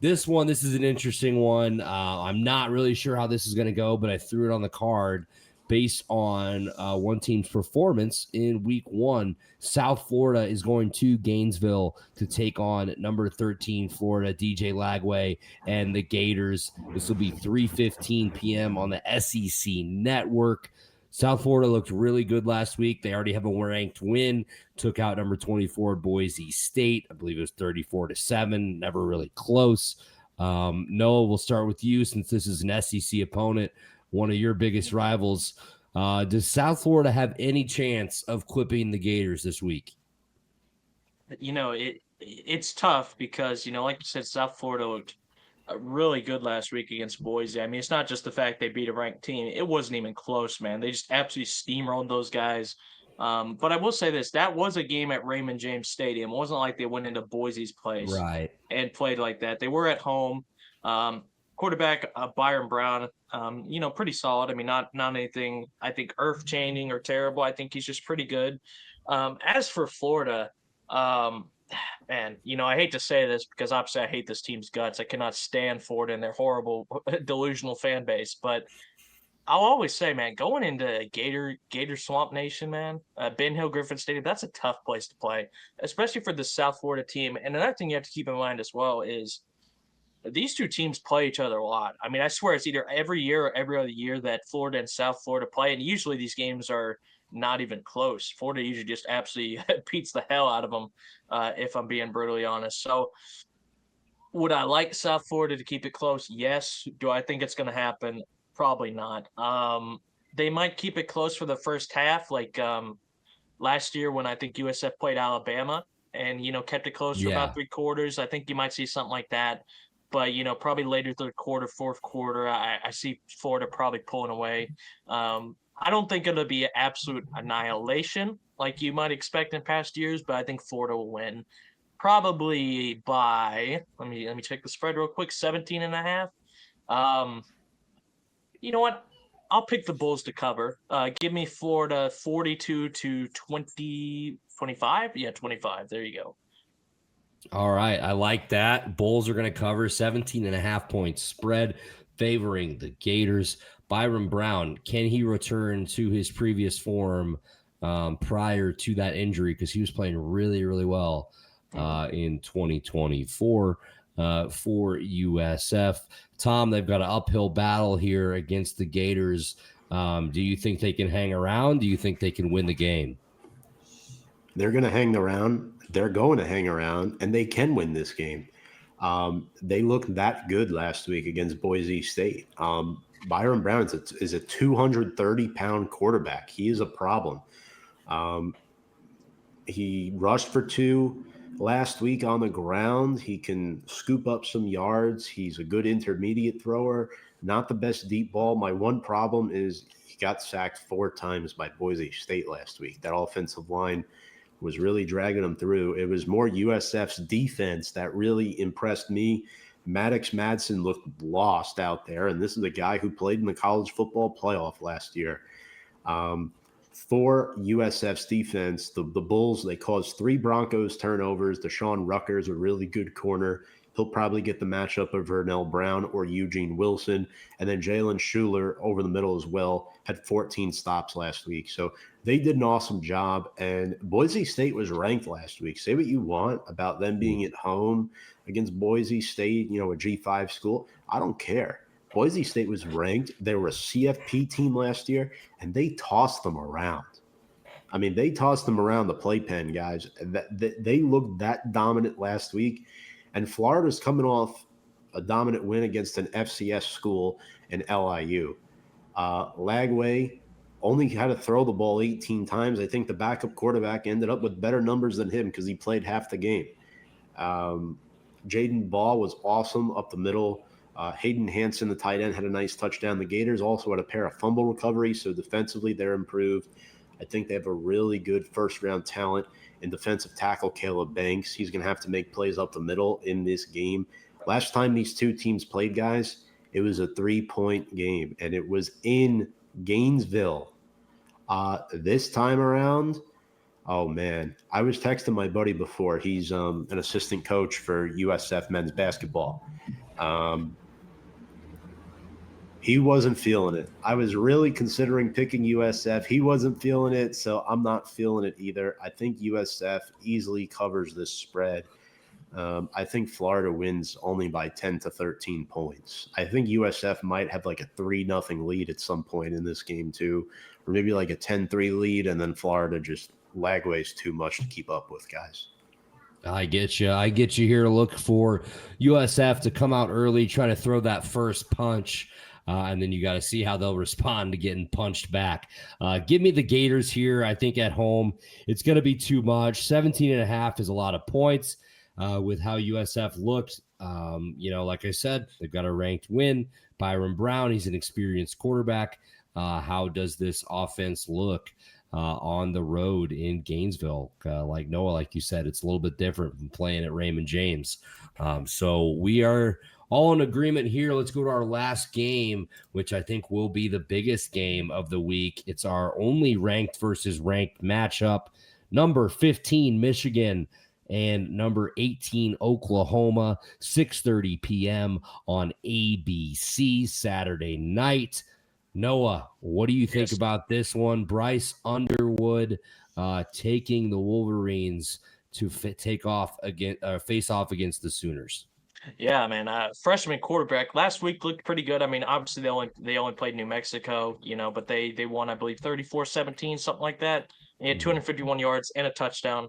This is an interesting one. I'm not really sure how this is going to go, but I threw it on the card based on one team's performance in week 1. South Florida is going to Gainesville to take on number 13 Florida, DJ Lagway, and the Gators. This will be 3:15 p.m. on the SEC network. South Florida looked really good last week. They already have a ranked win. Took out number 24 Boise State. I believe it was 34-7. Never really close. Noah, we'll start with you since this is an SEC opponent, one of your biggest rivals. Does South Florida have any chance of clipping the Gators this week?
It's tough because, like you said, South Florida looked really good last week against Boise. I mean, it's not just the fact they beat a ranked team. It wasn't even close, man. They just absolutely steamrolled those guys. But I will say this, that was a game at Raymond James Stadium. It wasn't like they went into Boise's place and played like that. They were at home. Quarterback Byron Brown, pretty solid. I mean, not anything, I think, earth-changing or terrible. I think he's just pretty good. As for Florida, man, I hate to say this because obviously I hate this team's guts. I cannot stand Florida and their horrible, delusional fan base. But I'll always say, man, going into Gator Swamp Nation, man, Ben Hill Griffin Stadium, that's a tough place to play, especially for the South Florida team. And another thing you have to keep in mind as well is these two teams play each other a lot. I mean, I swear it's either every year or every other year that Florida and South Florida play. And usually these games are not even close. Florida usually just absolutely beats the hell out of them, if I'm being brutally honest. So would I like South Florida to keep it close? Yes. Do I think it's going to happen? Probably not. They might keep it close for the first half, like last year when I think USF played Alabama and, kept it close for about 3 quarters. I think you might see something like that. But, probably later third quarter, fourth quarter, I see Florida probably pulling away. I don't think it'll be an absolute annihilation like you might expect in past years, but I think Florida will win probably by let me check the spread real quick, 17.5. You know what? I'll pick the Bulls to cover. Give me Florida 42 to 25. Yeah, 25. There you go.
All right. I like that. Bulls are going to cover 17.5 points spread favoring the Gators. Byron Brown, can he return to his previous form prior to that injury? Because he was playing really, really well in 2024 for USF. Tom, they've got an uphill battle here against the Gators. Do you think they can hang around? Do you think they can win the game?
They're going to hang around. They're going to hang around, and they can win this game. They looked that good last week against Boise State. Byron Brown is a 230-pound quarterback. He is a problem. He rushed for 2 last week on the ground. He can scoop up some yards. He's a good intermediate thrower, not the best deep ball. My one problem is he got sacked 4 times by Boise State last week. That offensive line was really dragging him through. It was more USF's defense that really impressed me. Maddox Madsen looked lost out there, and this is a guy who played in the college football playoff last year. For USF's defense, the Bulls, they caused 3 Broncos turnovers. Deshaun Rucker's a really good corner. He'll probably get the matchup of Vernell Brown or Eugene Wilson. And then Jalen Schuler over the middle as well, had 14 stops last week. So they did an awesome job. And Boise State was ranked last week. Say what you want about them being at home against Boise State, you know, a G5 school. I don't care. Boise State was ranked. They were a CFP team last year, and they tossed them around. I mean, they tossed them around the playpen, guys. They looked that dominant last week. And Florida's coming off a dominant win against an FCS school in LIU. Lagway only had to throw the ball 18 times. I think the backup quarterback ended up with better numbers than him because he played half the game. Jaden Ball was awesome up the middle. Hayden Hansen, the tight end, had a nice touchdown. The Gators also had a pair of fumble recoveries, so defensively they're improved. I think they have a really good first-round talent in defensive tackle Caleb Banks. He's going to have to make plays up the middle in this game. Last time these two teams played, guys, it was a 3-point game, and it was in Gainesville. This time around, oh, man, I was texting my buddy before. He's an assistant coach for USF men's basketball. He wasn't feeling it. I was really considering picking USF. He wasn't feeling it, so I'm not feeling it either. I think USF easily covers this spread. I think Florida wins only by 10 to 13 points. I think USF might have like a 3-0 lead at some point in this game too, or maybe like a 10-3 lead, and then Florida just lagways too much to keep up with, guys.
I get you. I get you here. Look for USF to come out early, try to throw that first punch. And then you got to see how they'll respond to getting punched back. Give me the Gators here. I think at home it's going to be too much. 17.5 is a lot of points with how USF looked. You know, like I said, they've got a ranked win. Byron Brown, he's an experienced quarterback. How does this offense look on the road in Gainesville? Like Noah, like you said, it's a little bit different from playing at Raymond James. So we are all in agreement here. Let's go to our last game, which I think will be the biggest game of the week. It's our only ranked versus ranked matchup. Number 15, Michigan, and number 18, Oklahoma, 6:30 p.m. on ABC Saturday night. Noah, what do you think about this one? Bryce Underwood taking the Wolverines to face off against the Sooners.
Yeah, man. Freshman quarterback last week looked pretty good. I mean, obviously they only played New Mexico, you know, but they won, I believe, 34-17, something like that. He had 251 yards and a touchdown.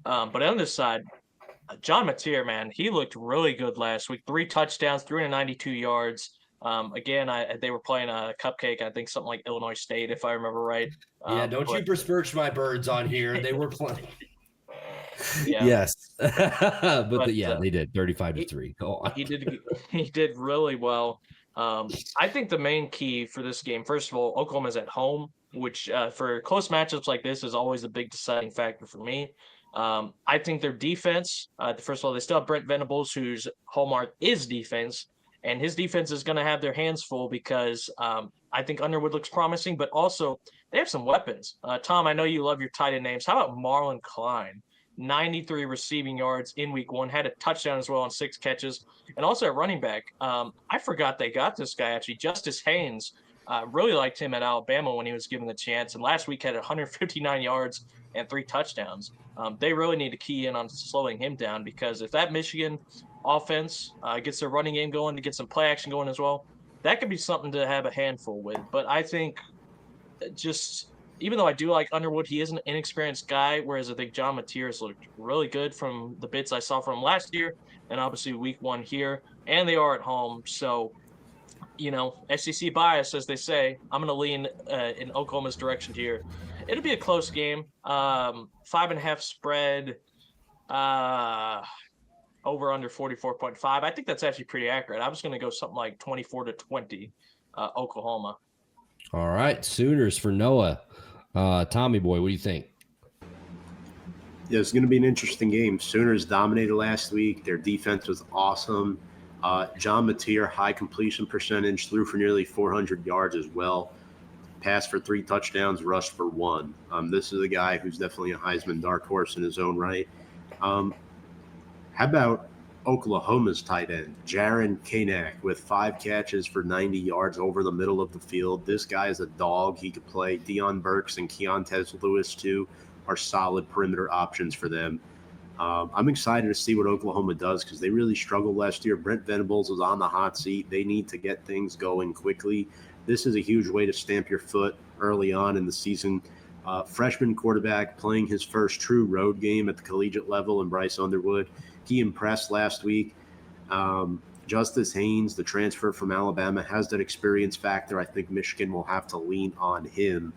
But on this side, John Mateer, man, he looked really good last week. 3 touchdowns, 392 yards. Again, they were playing a cupcake, I think something like Illinois State, if I remember right.
Yeah, you besmirch my birds on here. They were playing.
Yeah.
Yes. but they did 35-3. Go on.
He did really well. I think the main key for this game, first of all, Oklahoma's at home, which for close matchups like this is always a big deciding factor for me. I think their defense, first of all, they still have Brent Venables, whose hallmark is defense, and his defense is going to have their hands full because I think Underwood looks promising, but also they have some weapons. Tom, I know you love your tight end names. How about Marlon Klein? 93 receiving yards in week 1, had a touchdown as well on 6 catches, and also at running back. I forgot they got this guy, actually. Justice Haynes, really liked him at Alabama when he was given the chance, and last week had 159 yards and 3 touchdowns. They really need to key in on slowing him down because if that Michigan offense gets their running game going to get some play action going as well, that could be something to have a handful with. But I think just even though I do like Underwood, he is an inexperienced guy, whereas I think John Mateers looked really good from the bits I saw from him last year and obviously week 1 here, and they are at home. So, SEC bias, as they say. I'm going to lean in Oklahoma's direction here. It'll be a close game. 5.5 spread, over under 44.5. I think that's actually pretty accurate. I was going to go something like 24-20, Oklahoma.
All right, Sooners for Noah. Tommy boy, what do you think?
Yeah, it's going to be an interesting game. Sooners dominated last week. Their defense was awesome. John Mateer, high completion percentage, threw for nearly 400 yards as well. Passed for 3 touchdowns, rushed for 1. This is a guy who's definitely a Heisman dark horse in his own right. How about Oklahoma's tight end, Jaron Kanak, with 5 catches for 90 yards over the middle of the field? This guy is a dog. He could play. Deion Burks and Keontez Lewis, too, are solid perimeter options for them. I'm excited to see what Oklahoma does because they really struggled last year. Brent Venables was on the hot seat. They need to get things going quickly. This is a huge way to stamp your foot early on in the season. Freshman quarterback playing his first true road game at the collegiate level in Bryce Underwood. He impressed last week. Justice Haynes, the transfer from Alabama, has that experience factor. I think Michigan will have to lean on him.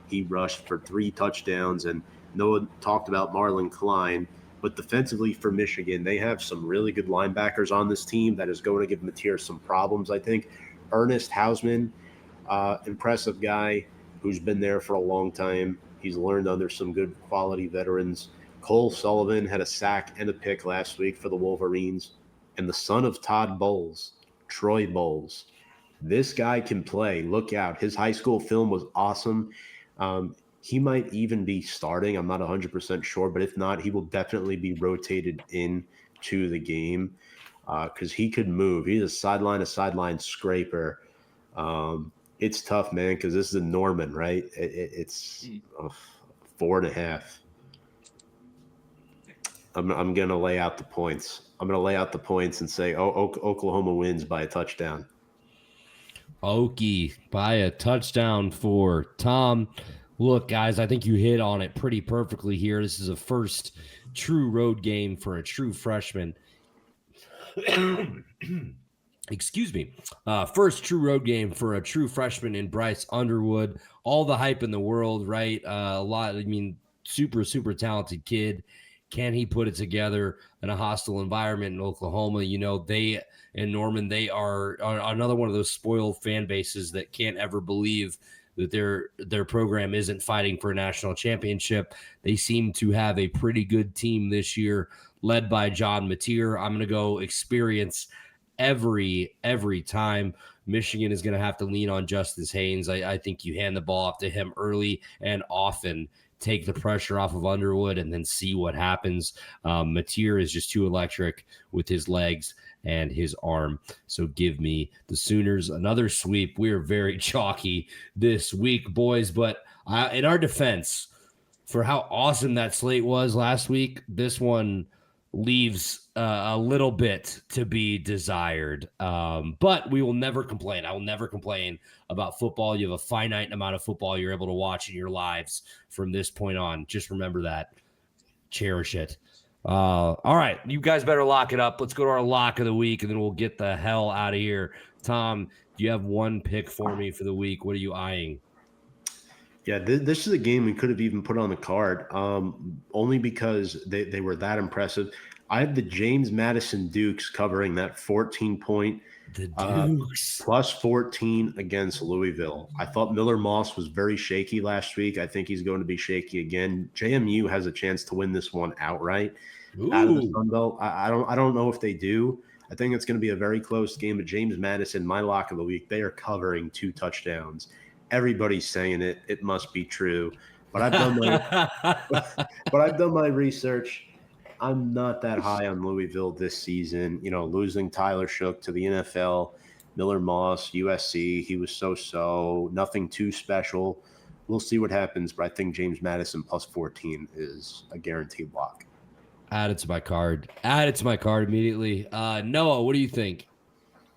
He rushed for 3 touchdowns, and Noah talked about Marlon Klein. But defensively for Michigan, they have some really good linebackers on this team that is going to give Mateer some problems, I think. Ernest Hausman, impressive guy who's been there for a long time. He's learned under some good quality veterans. Cole Sullivan had a sack and a pick last week for the Wolverines. And the son of Todd Bowles, Troy Bowles. This guy can play. Look out. His high school film was awesome. He might even be starting. I'm not 100% sure, but if not, he will definitely be rotated into the game because he could move. He's a sideline scraper. It's tough, man, because this is a Norman, right? It's 4.5. I'm going to lay out the points. I'm going to lay out the points and say, Oklahoma wins by a touchdown.
Okie by a touchdown for Tom. Look, guys, I think you hit on it pretty perfectly here. This is a first true road game for a true freshman. Excuse me. First true road game for a true freshman in Bryce Underwood. All the hype in the world, right? Super, super talented kid. Can he put it together in a hostile environment in Oklahoma? They and Norman, they are another one of those spoiled fan bases that can't ever believe that their program isn't fighting for a national championship. They seem to have a pretty good team this year, led by John Mateer. I'm going to go experience every time. Michigan is going to have to lean on Justice Haynes. I think you hand the ball off to him early and often, take the pressure off of Underwood, and then see what happens. Mateer is just too electric with his legs and his arm. So give me the Sooners. Another sweep. We are very chalky this week, boys. But in our defense, for how awesome that slate was last week, this one leaves a little bit to be desired. But we will never complain. I will never complain about football. You have a finite amount of football you're able to watch in your lives from this point on. Just remember that. Cherish it. All right, you guys better lock it up. Let's go to our lock of the week, and then we'll get the hell out of here. Tom, do you have one pick for me for the week? What are you eyeing?
Yeah, this is a game we could have even put on the card, only because they were that impressive. I have the James Madison Dukes covering that 14-point
The Dukes.
Plus 14 against Louisville. I thought Miller Moss was very shaky last week. I think he's going to be shaky again. JMU has a chance to win this one outright. Out of the Sun Belt. I don't know if they do. I think it's going to be a very close game. But James Madison, my lock of the week, they are covering 2 touchdowns. Everybody's saying it. It must be true. But I've done my research. I'm not that high on Louisville this season. You know, losing Tyler Shook to the NFL, Miller Moss, USC, he was so, nothing too special. We'll see what happens, but I think James Madison plus 14 is a guaranteed lock.
Add it to my card. Add it to my card immediately. Noah, what do you think?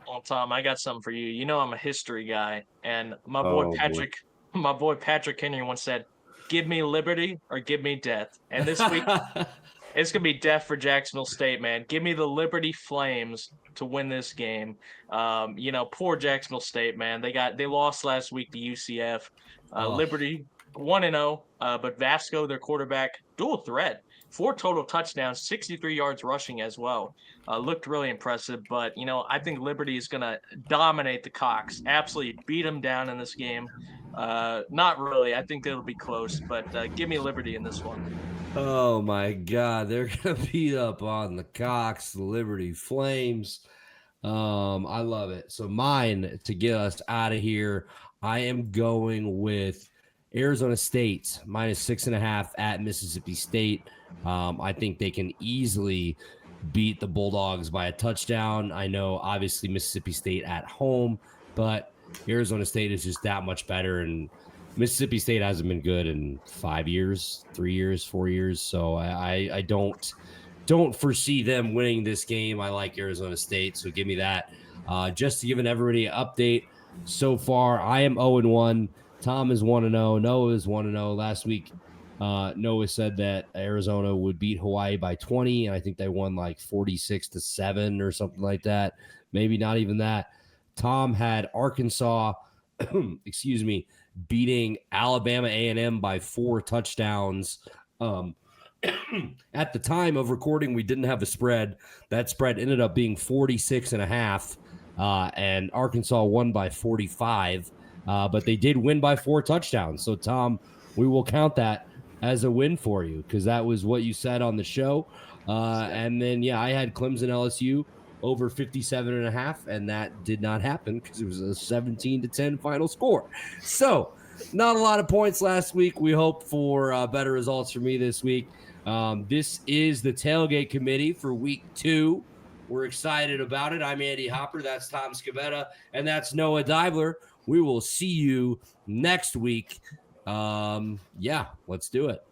Well, Tom, I got something for you. You know I'm a history guy, and my boy Patrick Henry once said, "Give me liberty or give me death." And this week, it's gonna be death for Jacksonville State, man. Give me the Liberty Flames to win this game. You know, poor Jacksonville State, man. They lost last week to UCF. Liberty 1-0, but Vasco, their quarterback, dual threat. 4 total touchdowns, 63 yards rushing as well. Looked really impressive, but, you know, I think Liberty is going to dominate the Cox, absolutely beat them down in this game. Not really. I think it'll be close, but give me Liberty in this one.
Oh, my God. They're going to beat up on the Cox, the Liberty Flames. I love it. So mine, to get us out of here, I am going with Arizona State, minus 6.5 at Mississippi State. I think they can easily beat the Bulldogs by a touchdown. I know, obviously, Mississippi State at home, but Arizona State is just that much better, and Mississippi State hasn't been good in 5 years, 3 years, 4 years, so I don't foresee them winning this game. I like Arizona State, so give me that. Just to give everybody an update, so far, I am 0-1. Tom is 1-0. Noah is 1-0. Last week, Noah said that Arizona would beat Hawaii by 20, and I think they won like 46-7 or something like that. Maybe not even that. Tom had Arkansas, beating Alabama A&M by 4 touchdowns. At the time of recording, we didn't have a spread. That spread ended up being 46.5, and Arkansas won by 45. But they did win by 4 touchdowns. So, Tom, we will count that as a win for you because that was what you said on the show. And then, I had Clemson LSU over 57.5, and that did not happen because it was a 17-10 final score. So, not a lot of points last week. We hope for better results for me this week. This is the Tailgate Committee for week 2. We're excited about it. I'm Andy Hopper. That's Tom Scavetta. And that's Noah Divler. We will see you next week. Let's do it.